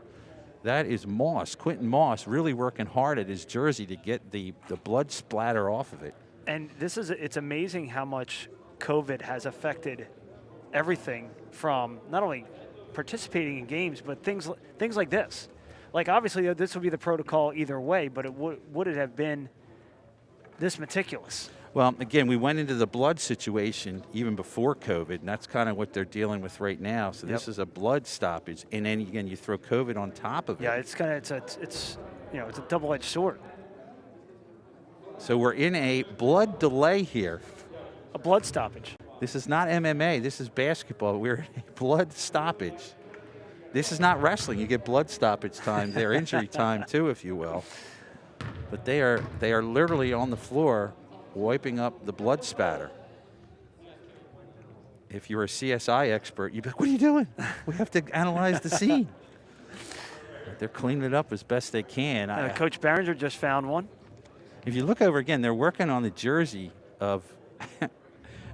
That is Moss, Quentin Moss, really working hard at his jersey to get the blood splatter off of it. And it's amazing how much COVID has affected everything from not only participating in games, but things like this. Like, obviously, this would be the protocol either way, but would it have been this meticulous? Well, again, we went into the blood situation even before COVID, and that's kind of what they're dealing with right now. So this is a blood stoppage, and then again, you throw COVID on top of it. Yeah, it's a double-edged sword. So we're in a blood delay here. A blood stoppage. This is not MMA. This is basketball. We're in a blood stoppage. This is not wrestling. You get blood stoppage time there, injury time too, if you will. But they are literally on the floor wiping up the blood spatter. If you're a CSI expert, you'd be like, what are you doing? We have to analyze the scene. But they're cleaning it up as best they can. Coach Barringer just found one. If you look over again, they're working on the jersey of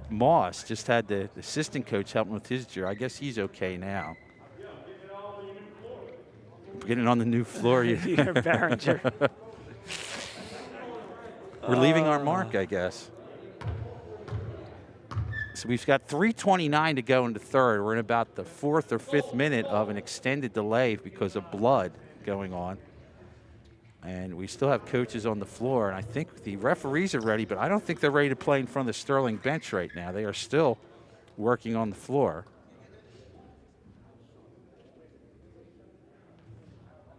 Moss. Just had the assistant coach helping with his jersey. I guess he's okay now. Getting on the new floor. You're Barringer. We're leaving our mark, I guess. So we've got 3:29 to go in the third. We're in about the 4th or 5th minute of an extended delay because of blood going on. And we still have coaches on the floor, and I think the referees are ready, but I don't think they're ready to play in front of the Sterling bench right now. They are still working on the floor.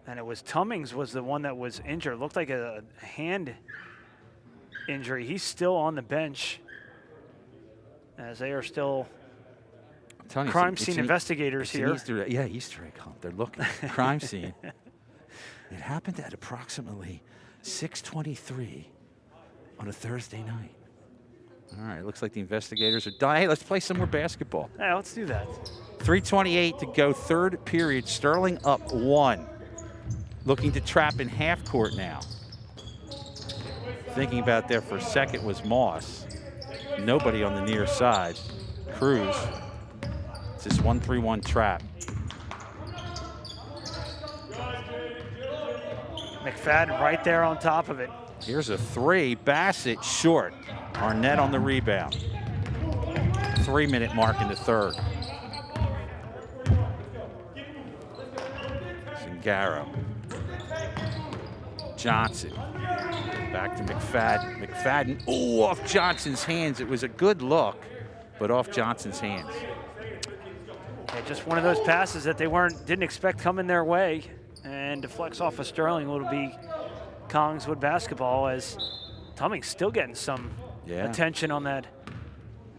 And it was Tummings was the one that was injured. It looked like a hand injury. He's still on the bench as they are still crime scene investigators here. Easter egg hunt. They're looking at crime scene. It happened at approximately 6:23 on a Thursday night. All right, looks like the investigators are done. Hey, let's play some more basketball. Yeah, let's do that. 3:28 to go, third period. Sterling up 1. Looking to trap in half court now. Thinking about there for a second was Moss. Nobody on the near side. Cruz. It's this 1-3-1 trap. McFadden right there on top of it. Here's a three. Bassett short. Arnett on the rebound. 3-minute mark in the third. Zingaro. Johnson. Back to McFadden. McFadden, ooh, off Johnson's hands. It was a good look, but off Johnson's hands. Yeah, just one of those passes that they didn't expect coming their way, and deflects off of Sterling. It'll be Collingswood basketball, as Tumming's still getting some attention on that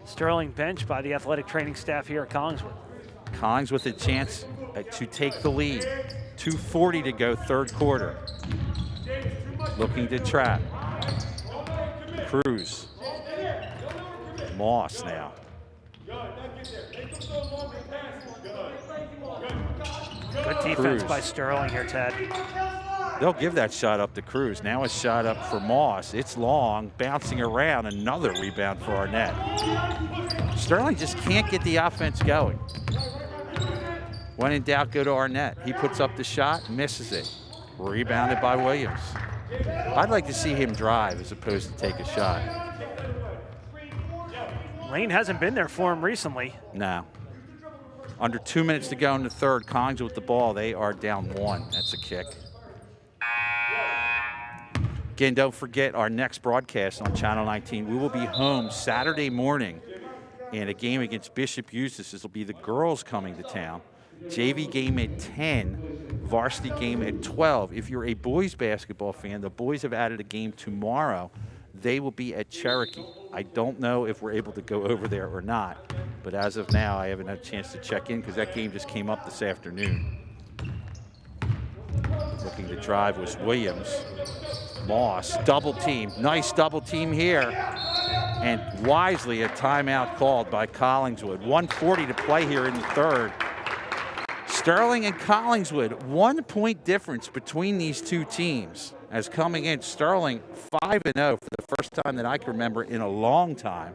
Sterling bench by the athletic training staff here at Collingswood. Collings with a chance to take the lead. 2:40 to go, third quarter. Looking to trap. Cruz. Moss now. Good defense Cruz. by Sterling here, Ted. They'll give that shot up to Cruz. Now a shot up for Moss. It's long, bouncing around. Another rebound for Arnett. Sterling just can't get the offense going. When in doubt, go to Arnett. He puts up the shot, misses it. Rebounded by Williams. I'd like to see him drive as opposed to take a shot. Lane hasn't been there for him recently. No. Under 2 minutes to go in the third. Collins with the ball. They are down one. That's a kick. Again, don't forget our next broadcast on Channel 19. We will be home Saturday morning in a game against Bishop Eustis. This will be the girls coming to town. JV game at 10, varsity game at 12. If you're a boys basketball fan, the boys have added a game tomorrow. They will be at Cherokee. I don't know if we're able to go over there or not, but as of now, I haven't had a chance to check in because that game just came up this afternoon. Looking to drive was Williams. Moss, double team. Nice double team here. And wisely, a timeout called by Collingswood. 1:40 to play here in the third. Sterling and Collingswood, 1 point difference between these two teams. As coming in, Sterling 5-0 for the first time that I can remember in a long time.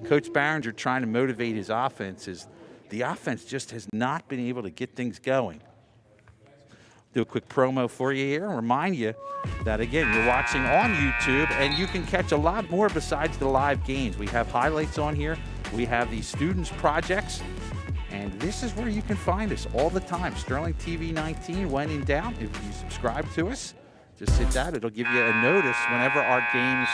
Coach Barringer trying to motivate his offenses. The offense just has not been able to get things going. Do a quick promo for you here and remind you that, again, you're watching on YouTube and you can catch a lot more besides the live games. We have highlights on here. We have the students' projects. And this is where you can find us all the time. Sterling TV 19, when in doubt, if you subscribe to us, just hit that. It'll give you a notice whenever our games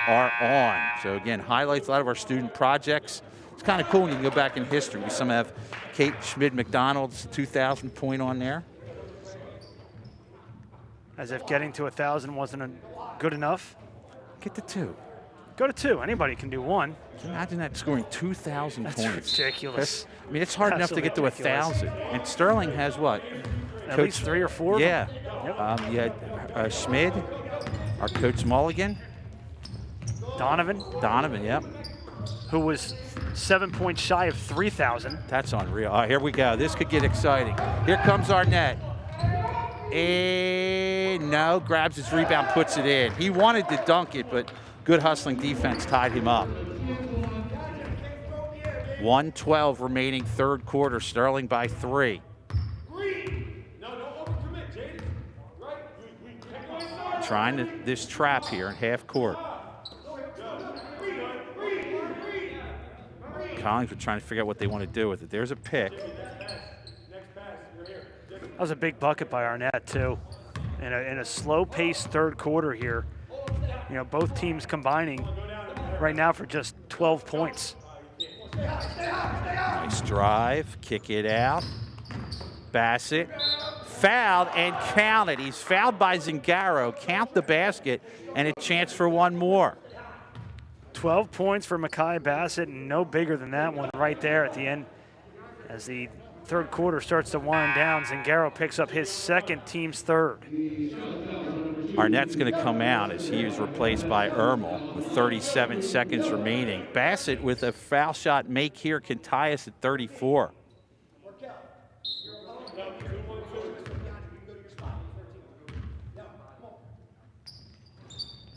are on. So again, highlights a lot of our student projects. It's kind of cool when you can go back in history. We some have Kate Schmid-McDonald's 2,000 point on there. As if getting to 1,000 wasn't good enough. Get to 2. Go to 2. Anybody can do 1. Can you imagine that scoring 2,000 points? That's ridiculous. I mean, it's hard enough to get to 1,000. And Sterling has what? At least 3 or 4. Yeah. Yep. You had Schmid, our coach Mulligan. Donovan, yep. Who was 7 points shy of 3,000. That's unreal. All right, here we go. This could get exciting. Here comes Arnett. And no, grabs his rebound, puts it in. He wanted to dunk it, but good hustling defense tied him up. 1:12 remaining third quarter. Sterling by 3. Trying this trap here in half court. Collingswood trying to figure out what they want to do with it. There's a pick. That was a big bucket by Arnett, too. In a slow-paced third quarter here. You know, both teams combining right now for just 12 points. Nice drive, kick it out. Bassett, fouled and counted. He's fouled by Zingaro. Count the basket and a chance for one more. 12 points for Mekhi Bassett, and no bigger than that one right there at the end. As the third quarter starts to wind down, Zingaro picks up his second, team's third. Arnett's going to come out as he is replaced by Ermel with 37 seconds remaining. Bassett with a foul shot make here can tie us at 34.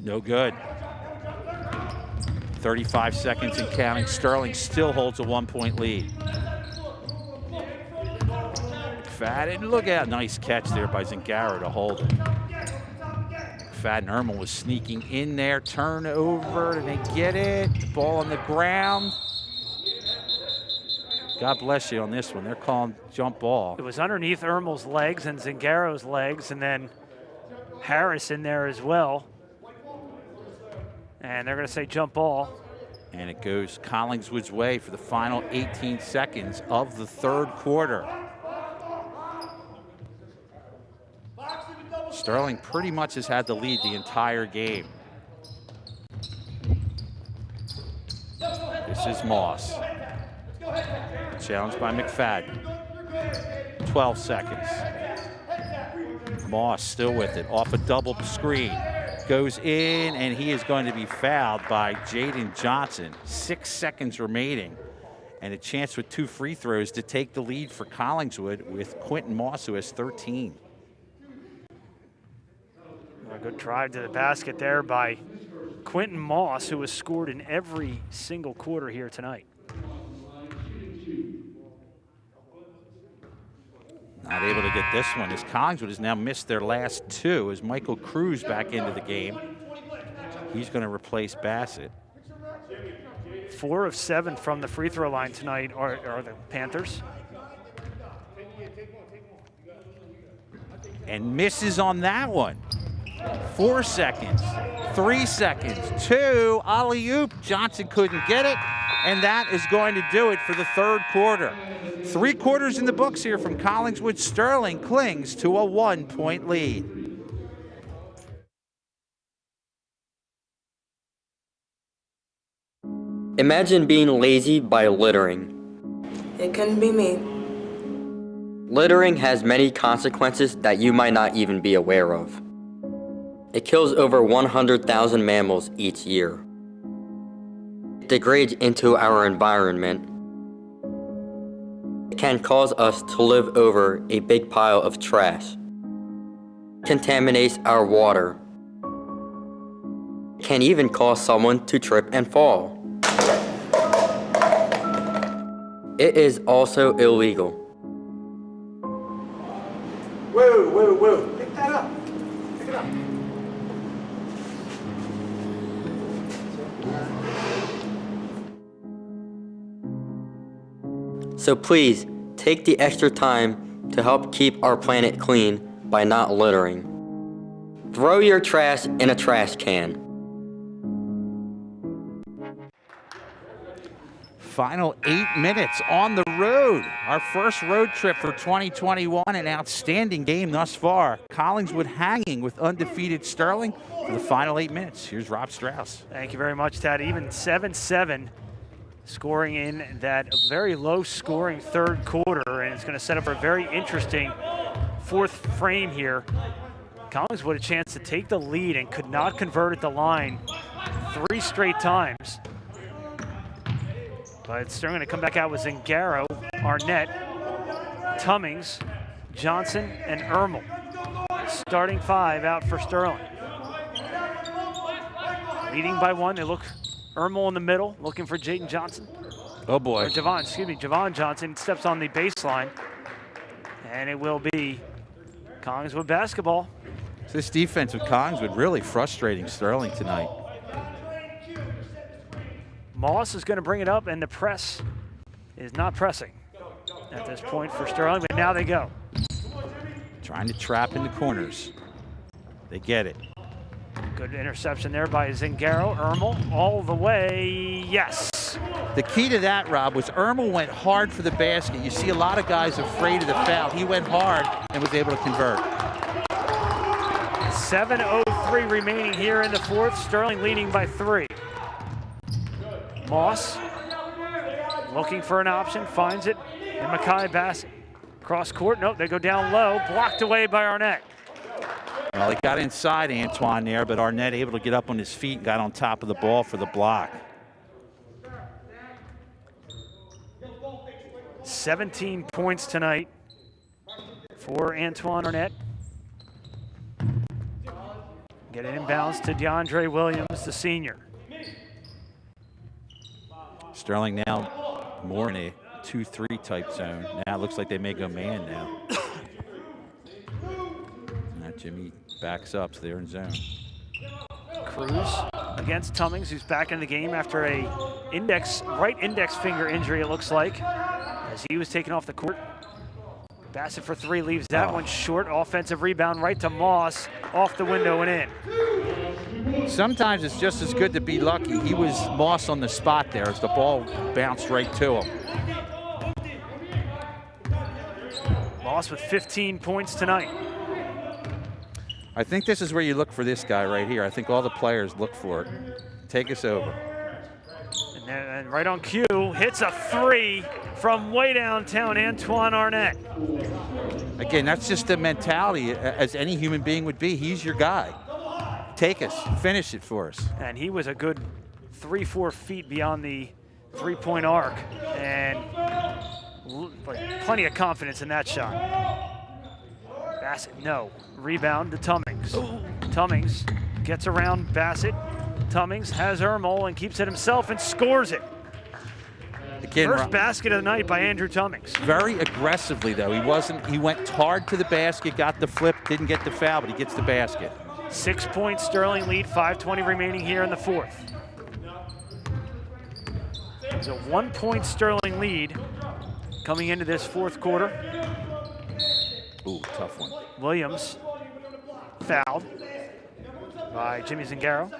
No good. 35 seconds and counting. Sterling still holds a 1 point lead. McFadden, look out. Nice catch there by Zingaro to hold it. McFadden. Ermel was sneaking in there. Turnover. Did they get it? The ball on the ground. God bless you on this one. They're calling jump ball. It was underneath Ermel's legs and Zangaro's legs, and then Harris in there as well. And they're going to say jump ball. And it goes Collingswood's way for the final 18 seconds of the third quarter. Sterling pretty much has had the lead the entire game. This is Moss. Challenged by McFadden. 12 seconds. Moss still with it, off a double screen. Goes in, and he is going to be fouled by Jaden Johnson. 6 seconds remaining, and a chance with 2 free throws to take the lead for Collingswood with Quentin Moss, who has 13. A good drive to the basket there by Quentin Moss, who has scored in every single quarter here tonight. Not able to get this one, as Collingswood has now missed their last 2 as Michael Cruz back into the game. He's going to replace Bassett. 4 of 7 from the free throw line tonight are the Panthers. And misses on that one. 4 seconds, 3 seconds, 2, alley-oop. Johnson couldn't get it, and that is going to do it for the third quarter. 3 quarters in the books here from Collingswood. Sterling clings to a 1-point lead. Imagine being lazy by littering. It couldn't be me. Littering has many consequences that you might not even be aware of. It kills over 100,000 mammals each year. It degrades into our environment. It can cause us to live over a big pile of trash. It contaminates our water. It can even cause someone to trip and fall. It is also illegal. Whoa, whoa, whoa. Pick that up. Pick it up. So please, take the extra time to help keep our planet clean by not littering. Throw your trash in a trash can. Final 8 minutes on the road. Our first road trip for 2021. An outstanding game thus far. Collingswood hanging with undefeated Sterling for the final 8 minutes. Here's Rob Strauss. Thank you very much, Tad. Even 7-7 scoring in that very low-scoring third quarter, and it's going to set up a very interesting fourth frame here. Collingswood a chance to take the lead and could not convert at the line 3 straight times. But Sterling going to come back out with Zangaro, Arnett, Tummings, Johnson, and Ermel. Starting 5 out for Sterling. Leading by 1, they look Ermel in the middle, looking for Jaden Johnson. Oh boy. Or Javon Johnson steps on the baseline. And it will be Collingswood basketball. This defense with Collingswood really frustrating Sterling tonight. Moss is going to bring it up, and the press is not pressing at this point for Sterling, but now they go. Trying to trap in the corners. They get it. Good interception there by Zangaro. Ermel all the way, yes. The key to that, Rob, was Ermel went hard for the basket. You see a lot of guys afraid of the foul. He went hard and was able to convert. 7:03 remaining here in the fourth. Sterling leading by 3. Moss looking for an option, finds it, and Makai Bassett. Cross court, nope, they go down low, blocked away by Arnett. Well, he got inside Antoine there, but Arnett able to get up on his feet and got on top of the ball for the block. 17 points tonight for Antoine Arnett. Get it inbounds to DeAndre Williams, the senior. Sterling now more in a 2-3 type zone. Now it looks like they may go man now. Now Jimmy backs up, so they're in zone. Cruz against Tummings, who's back in the game after a right index finger injury, it looks like, as he was taken off the court. Bassett for three, leaves that one short. Offensive rebound right to Moss, off the window and in. Sometimes it's just as good to be lucky. He was Moss on the spot there as the ball bounced right to him. Moss with 15 points tonight. I think this is where you look for this guy right here. I think all the players look for it. Take us over. And right on cue, hits a three from way downtown, Antoine Arnett. Again, that's just the mentality as any human being would be. He's your guy. Take us, finish it for us. And he was a good 3-4 feet beyond the three-point arc, and plenty of confidence in that shot. Bassett, no. Rebound to Tummings. Tummings gets around Bassett. Tummings has Ermel and keeps it himself and scores it. Again, First basket of the night by Andrew Tummings. Very aggressively though. He went hard to the basket, got the flip, didn't get the foul, but he gets the basket. 6 point Sterling lead, 5:20 remaining here in the fourth. There's a 1 point Sterling lead coming into this fourth quarter. Ooh, tough one. Williams fouled by Jimmy Zingaro.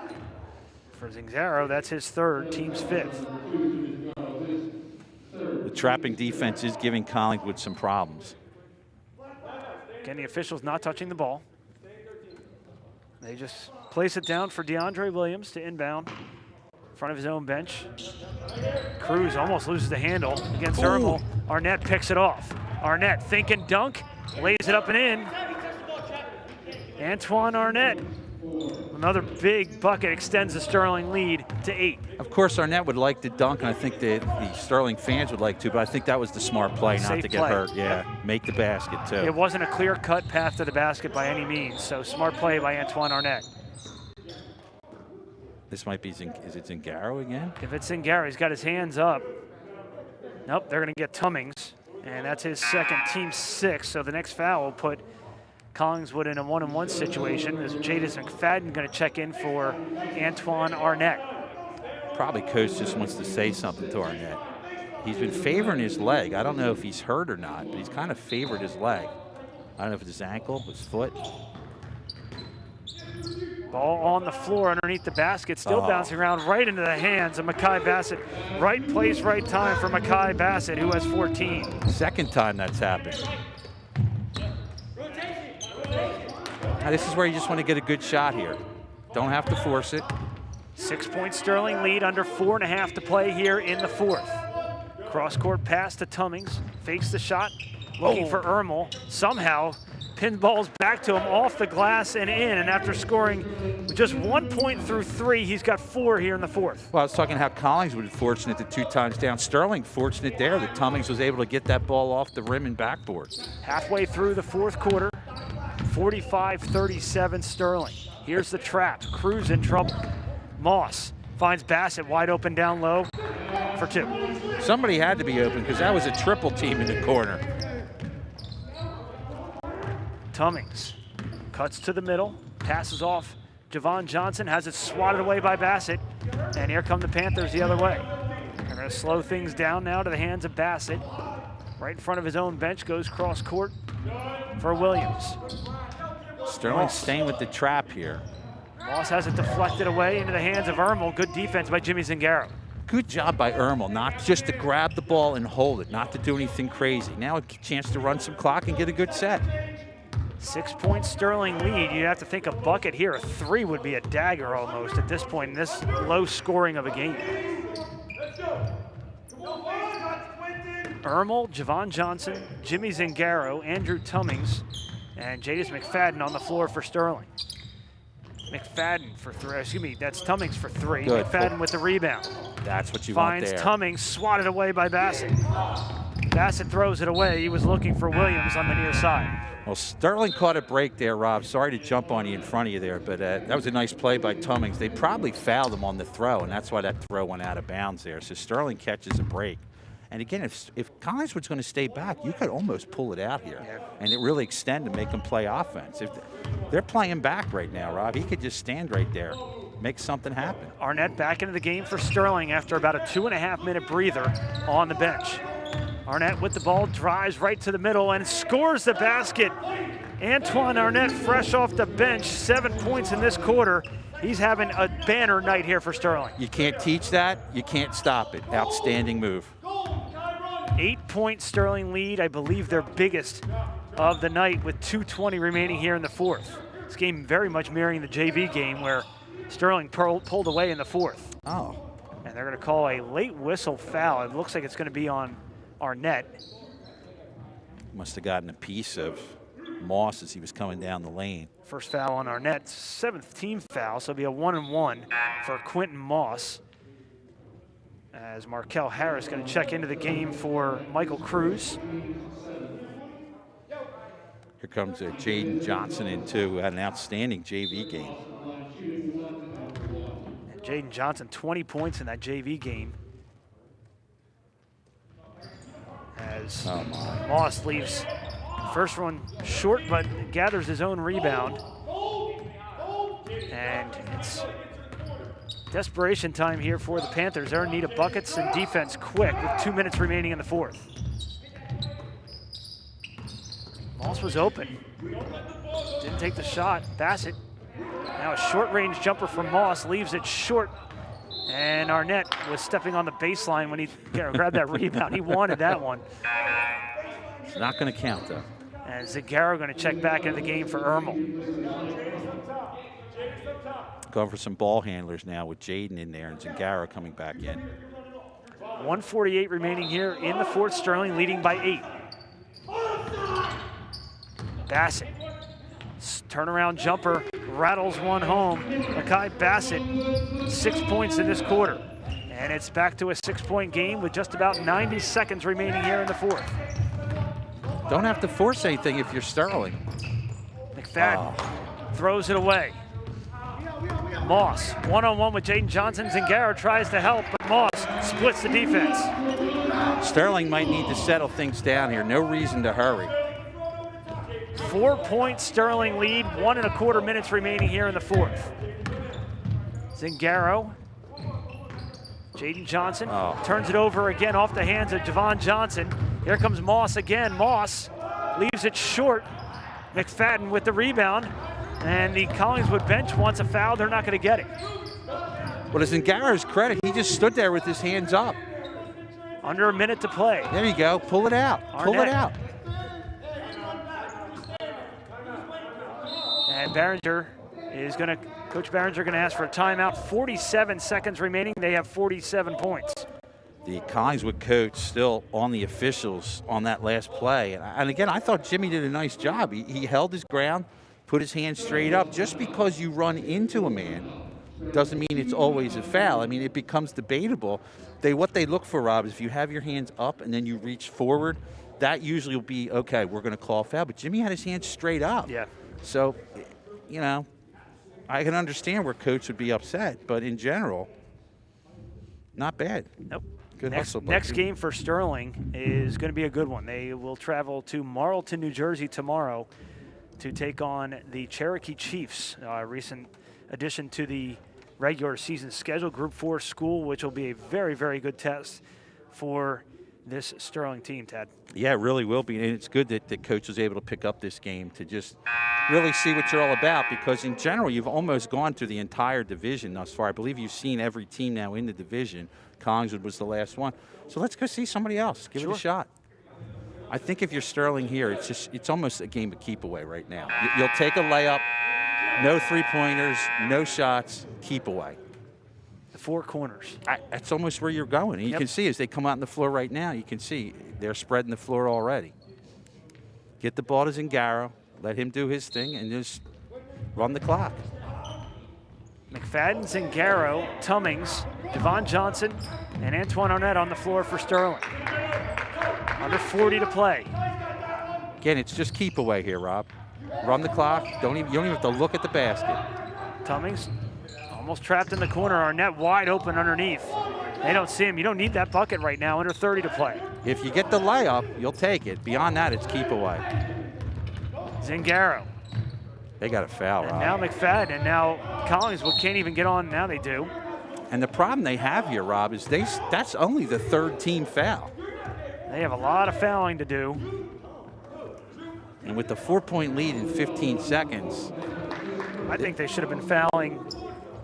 For Zingaro, that's his third, team's fifth. The trapping defense is giving Collingswood some problems. Again, the officials not touching the ball. They just place it down for DeAndre Williams to inbound in front of his own bench. Cruz almost loses the handle against Ermel. Arnett picks it off. Arnett thinking dunk, lays it up and in. Antoine Arnett, another big bucket, extends the Sterling lead to 8. Of course, Arnett would like to dunk, and I think the Sterling fans would like to, but I think that was the smart play, not Safe to get play. hurt. Yeah, make the basket, too. It wasn't a clear-cut path to the basket by any means, so smart play by Antoine Arnett. This might be, is it Zingaro again? If it's Zingaro, he's got his hands up. Nope, they're going to get Tummings, and that's his second, team 6, so the next foul will put Collingswood in a 1-on-1 situation. As Jadis McFadden going to check in for Antoine Arnett. Probably coach just wants to say something to Arnett. He's been favoring his leg. I don't know if he's hurt or not, but he's kind of favored his leg. I don't know if it's his ankle, his foot. Ball on the floor underneath the basket, still bouncing around right into the hands of Mekhi Bassett. Right place, right time for Mekhi Bassett, who has 14. Second time that's happened. Now, this is where you just want to get a good shot here. Don't have to force it. 6 point Sterling lead, under 4.5 to play here in the fourth. Cross-court pass to Tummings, fakes the shot, looking for Ermel. Somehow, pinballs back to him off the glass and in, and after scoring just 1 point through 3, he's got 4 here in the fourth. Well, I was talking how Collingswood was fortunate the 2 times down. Sterling fortunate there that Tummings was able to get that ball off the rim and backboard. Halfway through the fourth quarter, 45-37 Sterling. Here's the trap. Cruz in trouble. Moss finds Bassett wide open down low for 2. Somebody had to be open because that was a triple team in the corner. Tummings cuts to the middle, passes off. Javon Johnson has it swatted away by Bassett, and here come the Panthers the other way. They're going to slow things down now to the hands of Bassett. Right in front of his own bench, goes cross court for Williams. Sterling staying with the trap here. Moss has it deflected away into the hands of Ermel. Good defense by Jimmy Zingaro. Good job by Ermel, not just to grab the ball and hold it, not to do anything crazy. Now a chance to run some clock and get a good set. 6 point Sterling lead. You'd have to think a bucket here. A 3 would be a dagger almost at this point in this low scoring of a game. Ermel, Javon Johnson, Jimmy Zingaro, Andrew Tummings, and Jadis McFadden on the floor for Sterling. McFadden for 3, excuse me, that's Tummings for 3. Good. McFadden with the rebound. That's what you want there. Finds Tummings, swatted away by Bassett. Bassett throws it away. He was looking for Williams on the near side. Well, Sterling caught a break there, Rob. Sorry to jump on you in front of you there, but that was a nice play by Tummings. They probably fouled him on the throw, and that's why that throw went out of bounds there. So Sterling catches a break. And again, if Collingswood's going to stay back, you could almost pull it out here and it really extend and make them play offense. If they're playing back right now, Rob, he could just stand right there, make something happen. Arnett back into the game for Sterling after about a 2.5-minute breather on the bench. Arnett with the ball, drives right to the middle and scores the basket. Antoine Arnett fresh off the bench, 7 points in this quarter. He's having a banner night here for Sterling. You can't teach that. You can't stop it. Outstanding move. 8-point Sterling lead, I believe their biggest of the night with 2:20 remaining here in the fourth. This game very much mirroring the JV game where Sterling pulled away in the fourth. Oh. And they're going to call a late whistle foul. It looks like it's going to be on Arnett. Must have gotten a piece of Moss as he was coming down the lane. First foul on Arnett, 7th team foul, so it'll be a 1-and-1 for Quentin Moss. As Markel Harris going to check into the game for Michael Cruz. Here comes Jaden Johnson in too, who had an outstanding JV game. And Jaden Johnson, 20 points in that JV game. As Moss leaves first one short, but gathers his own rebound. And it's desperation time here for the Panthers. They're in need of buckets and defense quick with 2 minutes remaining in the fourth. Moss was open. Didn't take the shot. Bassett. Now a short-range jumper from Moss leaves it short. And Arnett was stepping on the baseline when he grabbed that rebound. He wanted that one. It's not going to count, though. And Zingaro going to check back into the game for Ermel. Going for some ball handlers now with Jaden in there and Zingaro coming back in. 1:48 remaining here in the fourth. Sterling leading by 8. Bassett. Turnaround jumper, rattles one home. Makai Bassett, 6 points in this quarter. And it's back to a 6-point game with just about 90 seconds remaining here in the fourth. Don't have to force anything if you're Sterling. McFadden throws it away. Moss, one-on-one with Jaden Johnson. Zingaro tries to help, but Moss splits the defense. Sterling might need to settle things down here. No reason to hurry. 4-point Sterling lead, 1.25 minutes remaining here in the fourth. Zingaro, Jaden Johnson turns it over again off the hands of Javon Johnson. Here comes Moss again. Moss leaves it short. McFadden with the rebound. And the Collingswood bench wants a foul. They're not going to get it. Well, to Zingaro's credit, he just stood there with his hands up. Under a minute to play. There you go. Pull it out. Arnett. Pull it out. And Coach Barringer going to ask for a timeout. 47 seconds remaining. They have 47 points. The Collingswood coach still on the officials on that last play. And again, I thought Jimmy did a nice job. He held his ground, put his hands straight up. Just because you run into a man doesn't mean it's always a foul. I mean, it becomes debatable. What they look for, Rob, is if you have your hands up and then you reach forward, that usually will be, okay, we're going to call foul. But Jimmy had his hands straight up. Yeah. So, you know, I can understand where coach would be upset, but in general, not bad. Nope. Good hustle. Next game for Sterling is going to be a good one. They will travel to Marlton, New Jersey tomorrow to take on the Cherokee Chiefs, a recent addition to the regular season schedule, Group 4 school, which will be a very, very good test for this Sterling team, Tad. Yeah, it really will be. And it's good that the coach was able to pick up this game to just really see what you're all about, because in general, you've almost gone through the entire division thus far. I believe you've seen every team now in the division. Collingswood was the last one. So let's go see somebody else. Give it a shot. I think if you're Sterling here, it's almost a game of keep away right now. You'll take a layup, no three-pointers, no shots, keep away. The four corners. That's almost where you're going. And you can see as they come out on the floor right now, you can see they're spreading the floor already. Get the ball to Zingaro, let him do his thing, and just run the clock. McFadden, Zingaro, Tummings, Javon Johnson, and Antoine Arnett on the floor for Sterling. Under 40 to play. Again, it's just keep away here, Rob. Run the clock. You don't even have to look at the basket. Tummings almost trapped in the corner. Arnett wide open underneath. They don't see him. You don't need that bucket right now. Under 30 to play. If you get the layup, you'll take it. Beyond that, it's keep away. Zingaro. They got a foul, And Rob. now McFadden, and now Collingswood can't even get on. Now they do. And the problem they have here, Rob, is that's only the third team foul. They have a lot of fouling to do. And with the 4-point lead in 15 seconds. I think they should have been fouling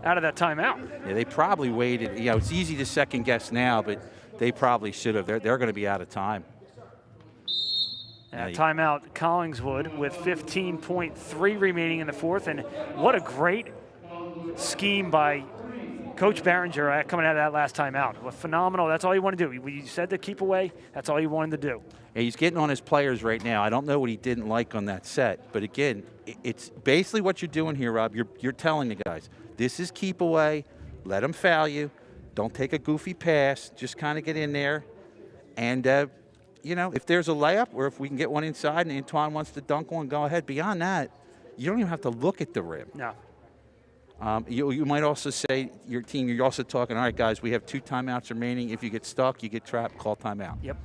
out of that timeout. Yeah, they probably waited. You know, it's easy to second guess now, but they probably should have. They're going to be out of time. Timeout Collingswood with 15.3 remaining in the fourth. And what a great scheme by Coach Barringer coming out of that last timeout. Well, phenomenal. That's all you want to do. You said to keep away. That's all you wanted to do. Yeah, he's getting on his players right now. I don't know what he didn't like on that set. But again, it's basically what you're doing here, Rob. You're telling the guys, this is keep away. Let them foul you. Don't take a goofy pass. Just kind of get in there. And, you know, if there's a layup or if we can get one inside and Antoine wants to dunk one, go ahead. Beyond that, you don't even have to look at the rim. No. You might also say, your team, you're also talking, all right, guys, we have 2 timeouts remaining. If you get stuck, you get trapped, call timeout. Yep.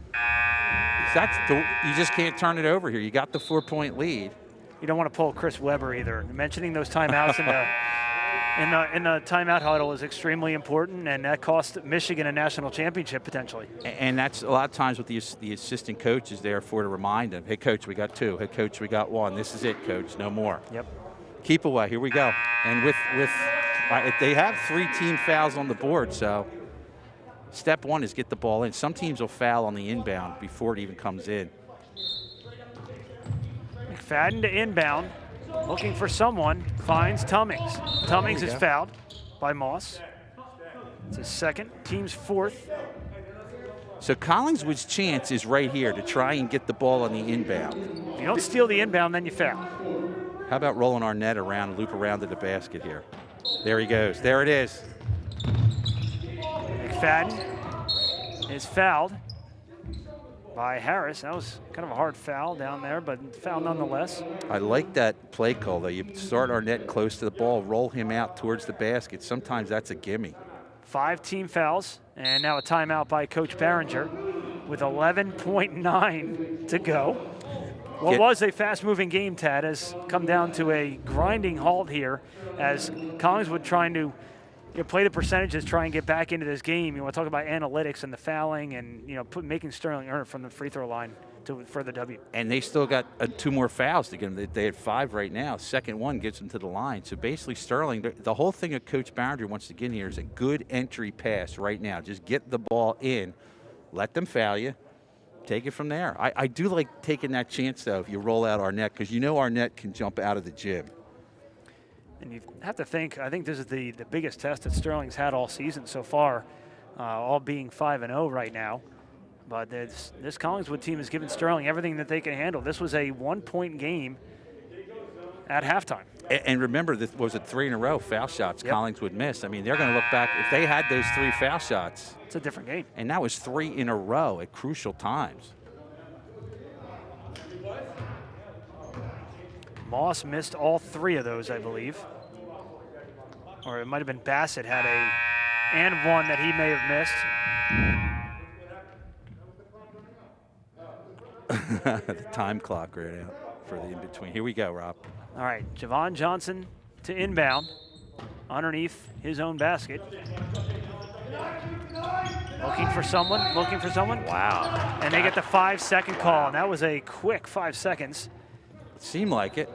You just can't turn it over here. You got the 4-point lead. You don't want to pull Chris Webber either. Mentioning those timeouts in the timeout huddle is extremely important, and that cost Michigan a national championship potentially. And that's a lot of times what the assistant coach is there for, to remind them, hey, coach, we got 2. Hey, coach, we got 1. This is it, coach, no more. Yep. Keep away, here we go. And with they have 3 team fouls on the board, so step 1 is get the ball in. Some teams will foul on the inbound before it even comes in. McFadden to inbound, looking for someone, finds Tummings. Tummings is fouled by Moss. It's his second, team's 4th. So Collingswood's chance is right here to try and get the ball on the inbound. If you don't steal the inbound, then you foul. How about rolling our net around and loop around to the basket here? There he goes. There it is. McFadden is fouled by Harris. That was kind of a hard foul down there, but foul nonetheless. I like that play call, though. You start our net close to the ball, roll him out towards the basket. Sometimes that's a gimme. 5 team fouls, and now a timeout by Coach Barringer with 11.9 to go. What was a fast-moving game, Tad, has come down to a grinding halt here as Collingswood trying to play the percentages, try and get back into this game. You want to talk about analytics and the fouling and, making Sterling earn it from the free throw line for the W. And they still got 2 more fouls to get them. They had 5 right now. Second one gets them to the line. So basically Sterling, the whole thing that Coach Barringer wants to get in here is a good entry pass right now. Just get the ball in, let them foul you, take it from there. I do like taking that chance, though, if you roll out our net, because our net can jump out of the gym. And you have to think, I think this is the biggest test that Sterling's had all season so far, all being 5-0 right now. But this Collingswood team has given Sterling everything that they can handle. This was a 1-point game at halftime. And remember, this was it 3 in a row foul shots Collingswood missed. I mean, they're going to look back. If they had those 3 foul shots, it's a different game. And that was 3 in a row at crucial times. Moss missed all 3 of those, I believe. Or it might have been Bassett had and one that he may have missed. The time clock right out for the in-between. Here we go, Rob. All right, Javon Johnson to inbound underneath his own basket. Looking for someone. Wow. And they get the 5-second call, and that was a quick 5 seconds. It seemed like it.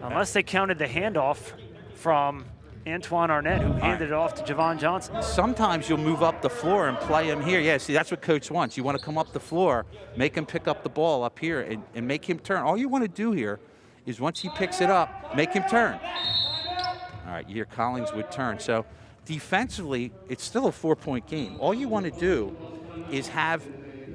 Unless they counted the handoff from Antoine Arnett, who handed it off to Javon Johnson. Sometimes you'll move up the floor and play him here. Yeah, see, that's what Coach wants. You want to come up the floor, make him pick up the ball up here, and make him turn. All you want to do here is once he picks it up, make him turn. All right, you hear Collingswood turn. So defensively, it's still a 4-point game. All you want to do is have,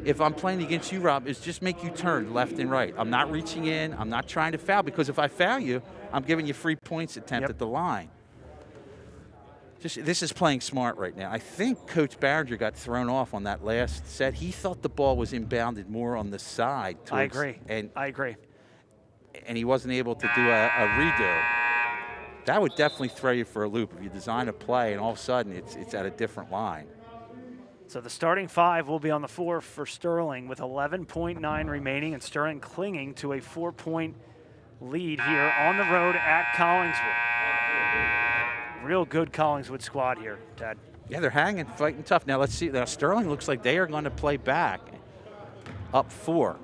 if I'm playing against you, Rob, is just make you turn left and right. I'm not reaching in. I'm not trying to foul, because if I foul you, I'm giving you free points attempt at the line. This is playing smart right now. I think Coach Barringer got thrown off on that last set. He thought the ball was inbounded more on the side. I agree. And he wasn't able to do a redo. That would definitely throw you for a loop if you design a play and all of a sudden it's at a different line. So the starting 5 will be on the floor for Sterling with 11.9 remaining, and Sterling clinging to a 4-point lead here on the road at Collingswood. Real good Collingswood squad here, Ted. Yeah, they're hanging, fighting tough. Now let's see. Now Sterling looks like they are going to play back, up 4.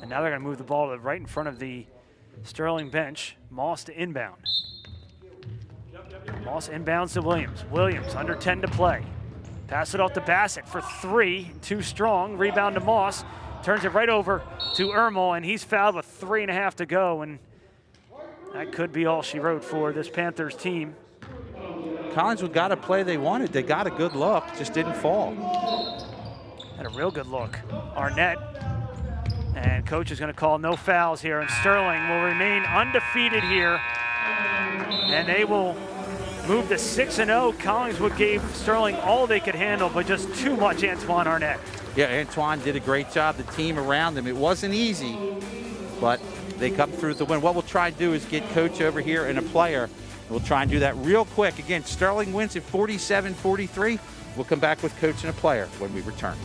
And now they're going to move the ball to right in front of the Sterling bench. Moss to inbound. Moss inbounds to Williams. Williams under 10 to play. Pass it off to Bassett for 3, too strong. Rebound to Moss. Turns it right over to Ermel, and he's fouled with 3.5 to go, and that could be all she wrote for this Panthers team. Collingswood got a play they wanted. They got a good look, just didn't fall. Had a real good look. Arnett, and coach is going to call no fouls here, and Sterling will remain undefeated here, and they will move to 6-0. Collingswood gave Sterling all they could handle, but just too much Antoine Arnett. Yeah, Antoine did a great job. The team around him, it wasn't easy, but they come through with the win. What we'll try and do is get coach over here and a player. We'll try and do that real quick. Again, Sterling wins at 47-43. We'll come back with coach and a player when we return.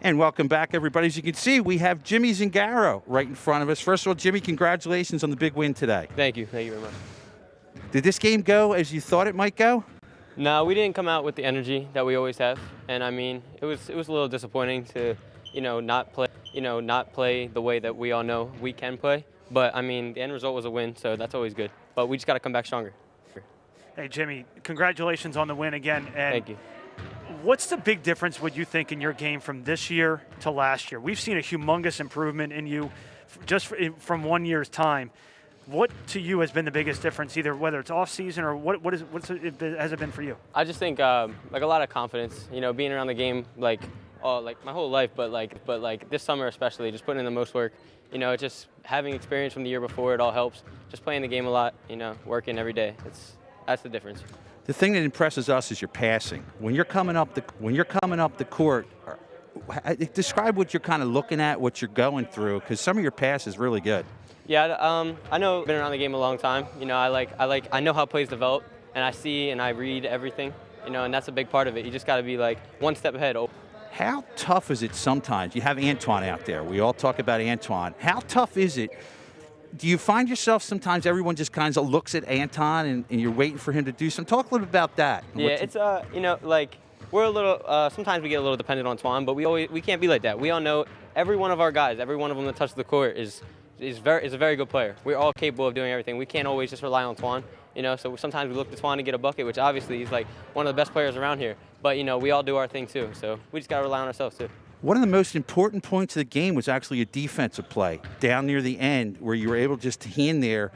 And welcome back, everybody. As you can see, we have Jimmy Zingaro right in front of us. First of all, Jimmy, congratulations on the big win today. Thank you very much. Did this game go as you thought it might go? No, we didn't come out with the energy that we always have, and I mean, it was a little disappointing to, not play the way that we all know we can play. But I mean, the end result was a win, so that's always good. But we just got to come back stronger. Hey, Jimmy, congratulations on the win again. And thank you. What's the big difference, would you think, in your game from this year to last year? We've seen a humongous improvement in you just from 1 year's time. What to you has been the biggest difference, either whether it's off season or what has it been for you? I just think like a lot of confidence. Being around the game like my whole life, but this summer especially, just putting in the most work. Just having experience from the year before, it all helps. Just playing the game a lot. Working every day. That's the difference. The thing that impresses us is your passing. When you're coming up the court, describe what you're kind of looking at, what you're going through, because some of your pass is really good. Yeah, I know. I've been around the game a long time. I know how plays develop, and I see and I read everything. And that's a big part of it. You just got to be like one step ahead. How tough is it sometimes? You have Antoine out there. We all talk about Antoine. How tough is it? Do you find yourself sometimes everyone just kind of looks at Anton and you're waiting for him to do something? Talk a little bit about that. Yeah, it's we're a little sometimes we get a little dependent on Twan, but we can't be like that. We all know every one of our guys, every one of them that touches the court is a very good player. We're all capable of doing everything. We can't always just rely on Twan, so sometimes we look to Twan to get a bucket, which obviously he's like one of the best players around here. But we all do our thing too. So we just got to rely on ourselves too. One of the most important points of the game was actually a defensive play down near the end where you were able just to hang there.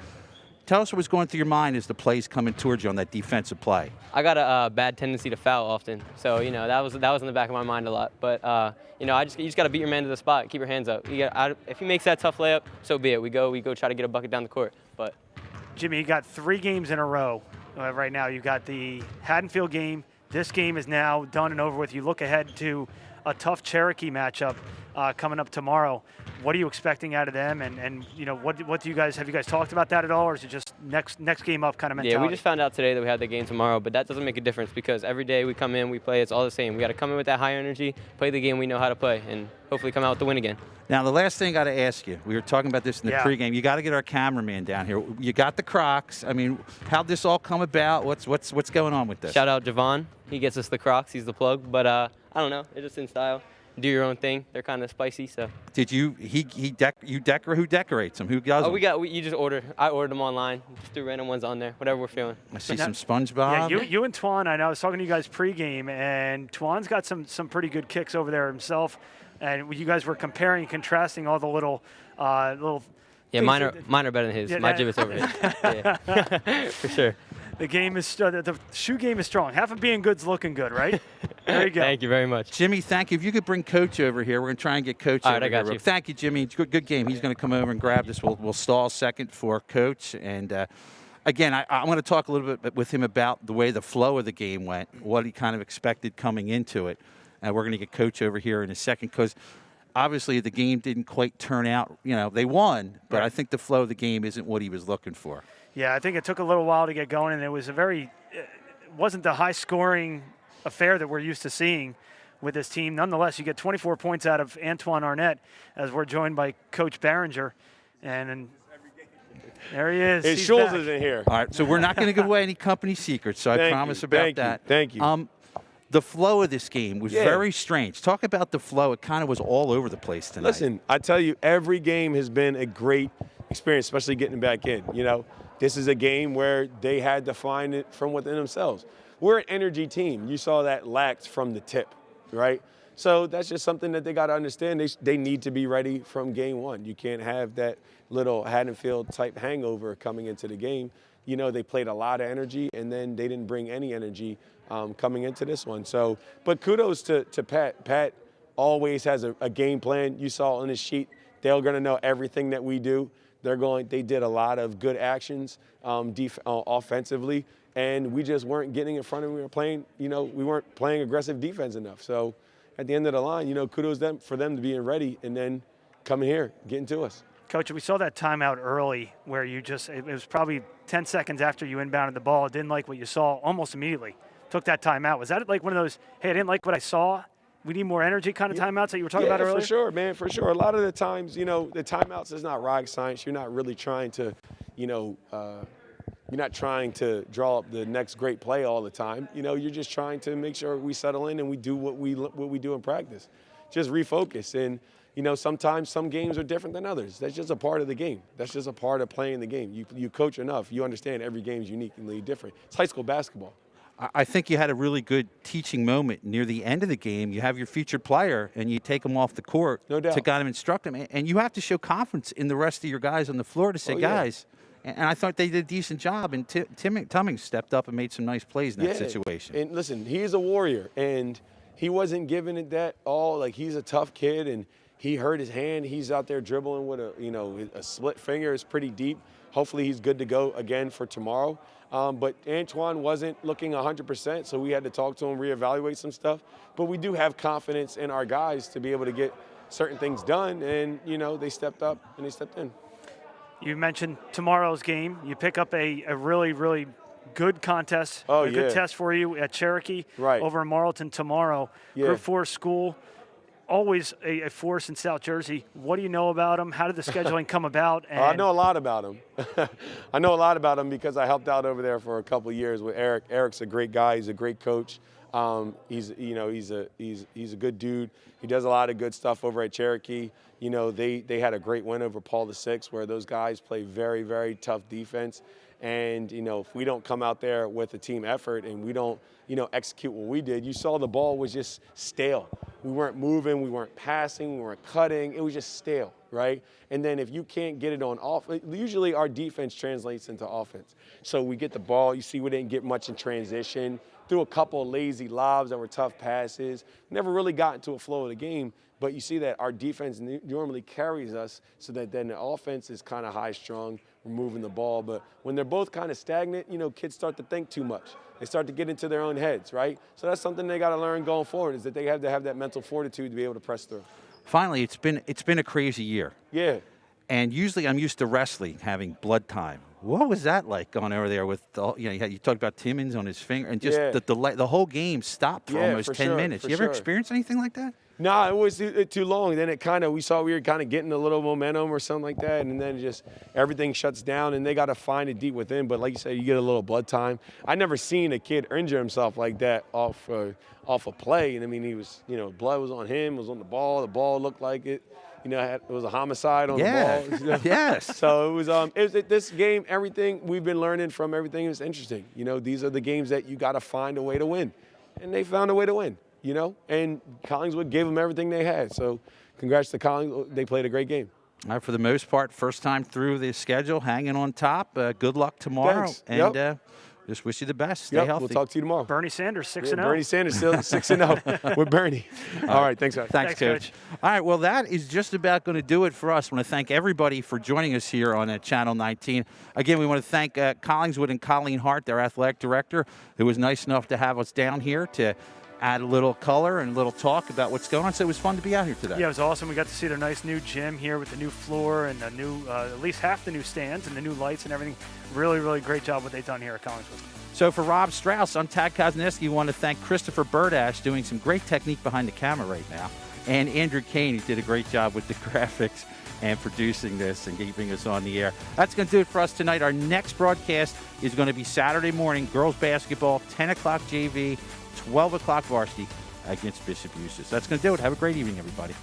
Tell us what was going through your mind as the play's coming towards you on that defensive play. I got a bad tendency to foul often, so that was in the back of my mind a lot. But you just got to beat your man to the spot, keep your hands up. If he makes that tough layup, so be it. We go try to get a bucket down the court. But Jimmy, you got 3 games in a row right now. You got the Haddonfield game. This game is now done and over with. You look ahead to a tough Cherokee matchup coming up tomorrow. What are you expecting out of them? And what do you guys have you guys talked about that at all, or is it just next game up kind of mentality? Yeah, we just found out today that we have the game tomorrow, but that doesn't make a difference because every day we come in, we play, it's all the same. We got to come in with that high energy, play the game we know how to play, and hopefully come out with the win again. Now, the last thing I got to ask you, we were talking about this in the pregame. You got to get our cameraman down here. You got the Crocs. I mean, how'd this all come about? What's going on with this? Shout out Javon. He gets us the Crocs. He's the plug. But I don't know. They're just in style. Do your own thing. They're kind of spicy. So. Did you? Who decorates them? Who does them? You just order. I ordered them online. Just threw random ones on there. Whatever we're feeling. I see some SpongeBob. Yeah, you and Twan. I know I was talking to you guys pregame, and Twan's got some pretty good kicks over there himself. And you guys were comparing and contrasting all the little. Yeah, mine are better than his. My jib is over his. Yeah. For sure. The game is the shoe game is strong. Half of being good's looking good, right? There you go. Thank you very much, Jimmy. Thank you. If you could bring Coach over here, we're gonna try and get Coach. All over right, I got here. you. Thank you, Jimmy. Good game. He's gonna come over and grab this. We'll stall a second for Coach. And again, I want to talk a little bit with him about the way the flow of the game went, what he kind of expected coming into it. And we're gonna get Coach over here in a second because obviously the game didn't quite turn out. They won, but I think the flow of the game isn't what he was looking for. Yeah, I think it took a little while to get going, and it was wasn't the high-scoring affair that we're used to seeing with this team. Nonetheless, you get 24 points out of Antoine Arnett as we're joined by Coach Barringer, and there he is. Hey, Schultz is in here. All right, so we're not going to give away any company secrets, so I promise about that. Thank you. The flow of this game was very strange. Talk about the flow. It kind of was all over the place tonight. Listen, I tell you, every game has been a great experience, especially getting back in. This is a game where they had to find it from within themselves. We're an energy team. You saw that lacked from the tip, right? So that's just something that they got to understand. They need to be ready from game one. You can't have that little Haddonfield type hangover coming into the game. They played a lot of energy, and then they didn't bring any energy coming into this one. So, but kudos to Pat. Pat always has a game plan. You saw on his sheet, they're going to know everything that we do. They did a lot of good actions offensively, and we just weren't getting in front of them. We were playing, we weren't playing aggressive defense enough. So at the end of the line, kudos for them to being ready and then coming here, getting to us. Coach, we saw that timeout early where it was probably 10 seconds after you inbounded the ball. Didn't like what you saw almost immediately. Took that timeout. Was that like one of those, hey, I didn't like what I saw, we need more energy kind of timeouts that you were talking about earlier? For sure, man, for sure. A lot of the times, the timeouts is not rocket science. You're not really trying to, you're not trying to draw up the next great play all the time. You're just trying to make sure we settle in and we do what we do in practice. Just refocus. And, sometimes some games are different than others. That's just a part of the game. That's just a part of playing the game. You coach enough, you understand every game is uniquely different. It's high school basketball. I think you had a really good teaching moment near the end of the game. You have your featured player, and you take him off the court to kind of instruct him. And you have to show confidence in the rest of your guys on the floor to say, guys, and I thought they did a decent job. And Tummings stepped up and made some nice plays in that situation. And listen, he's a warrior, and he wasn't giving it that all. Like, he's a tough kid, and he hurt his hand. He's out there dribbling with a split finger. It's pretty deep. Hopefully he's good to go again for tomorrow. But Antoine wasn't looking 100%, so we had to talk to him, reevaluate some stuff. But we do have confidence in our guys to be able to get certain things done, and, they stepped up and they stepped in. You mentioned tomorrow's game. You pick up a really, really good contest, good test for you at Cherokee over in Marlton tomorrow. Group 4 school. Always a force in South Jersey. What do you know about them? How did the scheduling come about? And I know a lot about them. I know a lot about them because I helped out over there for a couple of years with Eric. Eric's a great guy. He's a great coach. He's a good dude. He does a lot of good stuff over at Cherokee. You know, they had a great win over Paul VI, where those guys play very, very tough defense. And, you know, if we don't come out there with a team effort and we don't, you know, execute what we did, you saw the ball was just stale. We weren't moving, we weren't passing, we weren't cutting. It was just stale, right? And then if you can't get it on offense, usually our defense translates into offense. So we get the ball. You see we didn't get much in transition. Threw a couple of lazy lobs that were tough passes. Never really got into a flow of the game. But you see that our defense normally carries us so that then the offense is kind of high-strung, we're moving the ball. But when they're both kind of stagnant, you know, kids start to think too much. They start to get into their own heads, right? So that's something they got to learn going forward, is that they have to have that mental fortitude to be able to press through. Finally, it's been a crazy year. Yeah. And usually I'm used to wrestling having blood time. What was that like going over there with, you talked about Timmons on his finger, and just the whole game stopped for almost 10 minutes. You ever experienced anything like that? No, it was too long. Then we were kind of getting a little momentum or something like that, and then just everything shuts down, and they got to find it deep within. But like you said, you get a little blood time. I never seen a kid injure himself like that off a play. And I mean, he was, blood was on him, was on the ball. The ball looked like it. It was a homicide on the ball. Yes. So it was this game. Everything we've been learning from everything is interesting. These are the games that you got to find a way to win, and they found a way to win. And Collingswood gave them everything they had. So congrats to Collingswood. They played a great game. All right, for the most part, first time through the schedule, hanging on top. Good luck tomorrow. Thanks. And just wish you the best. Stay healthy. We'll talk to you tomorrow. Bernie Sanders, 6-0. Bernie Sanders still 6-0 with Bernie. All right, thanks, guys. Thanks, Coach. All right, well, that is just about going to do it for us. I want to thank everybody for joining us here on Channel 19. Again, we want to thank Collingswood and Colleen Hart, their athletic director, who was nice enough to have us down here to add a little color and a little talk about what's going on. So it was fun to be out here today. Yeah, it was awesome. We got to see their nice new gym here with the new floor and the new, at least half the new stands and the new lights and everything. Really, really great job what they've done here at Collingswood. So for Rob Strauss, I'm Tad Kosneski. We want to thank Christopher Burdash, doing some great technique behind the camera right now, and Andrew Kane, who did a great job with the graphics and producing this and keeping us on the air. That's going to do it for us tonight. Our next broadcast is going to be Saturday morning, girls basketball, 10 o'clock JV, 12 o'clock varsity against Bishop Eustace. That's going to do it. Have a great evening, everybody.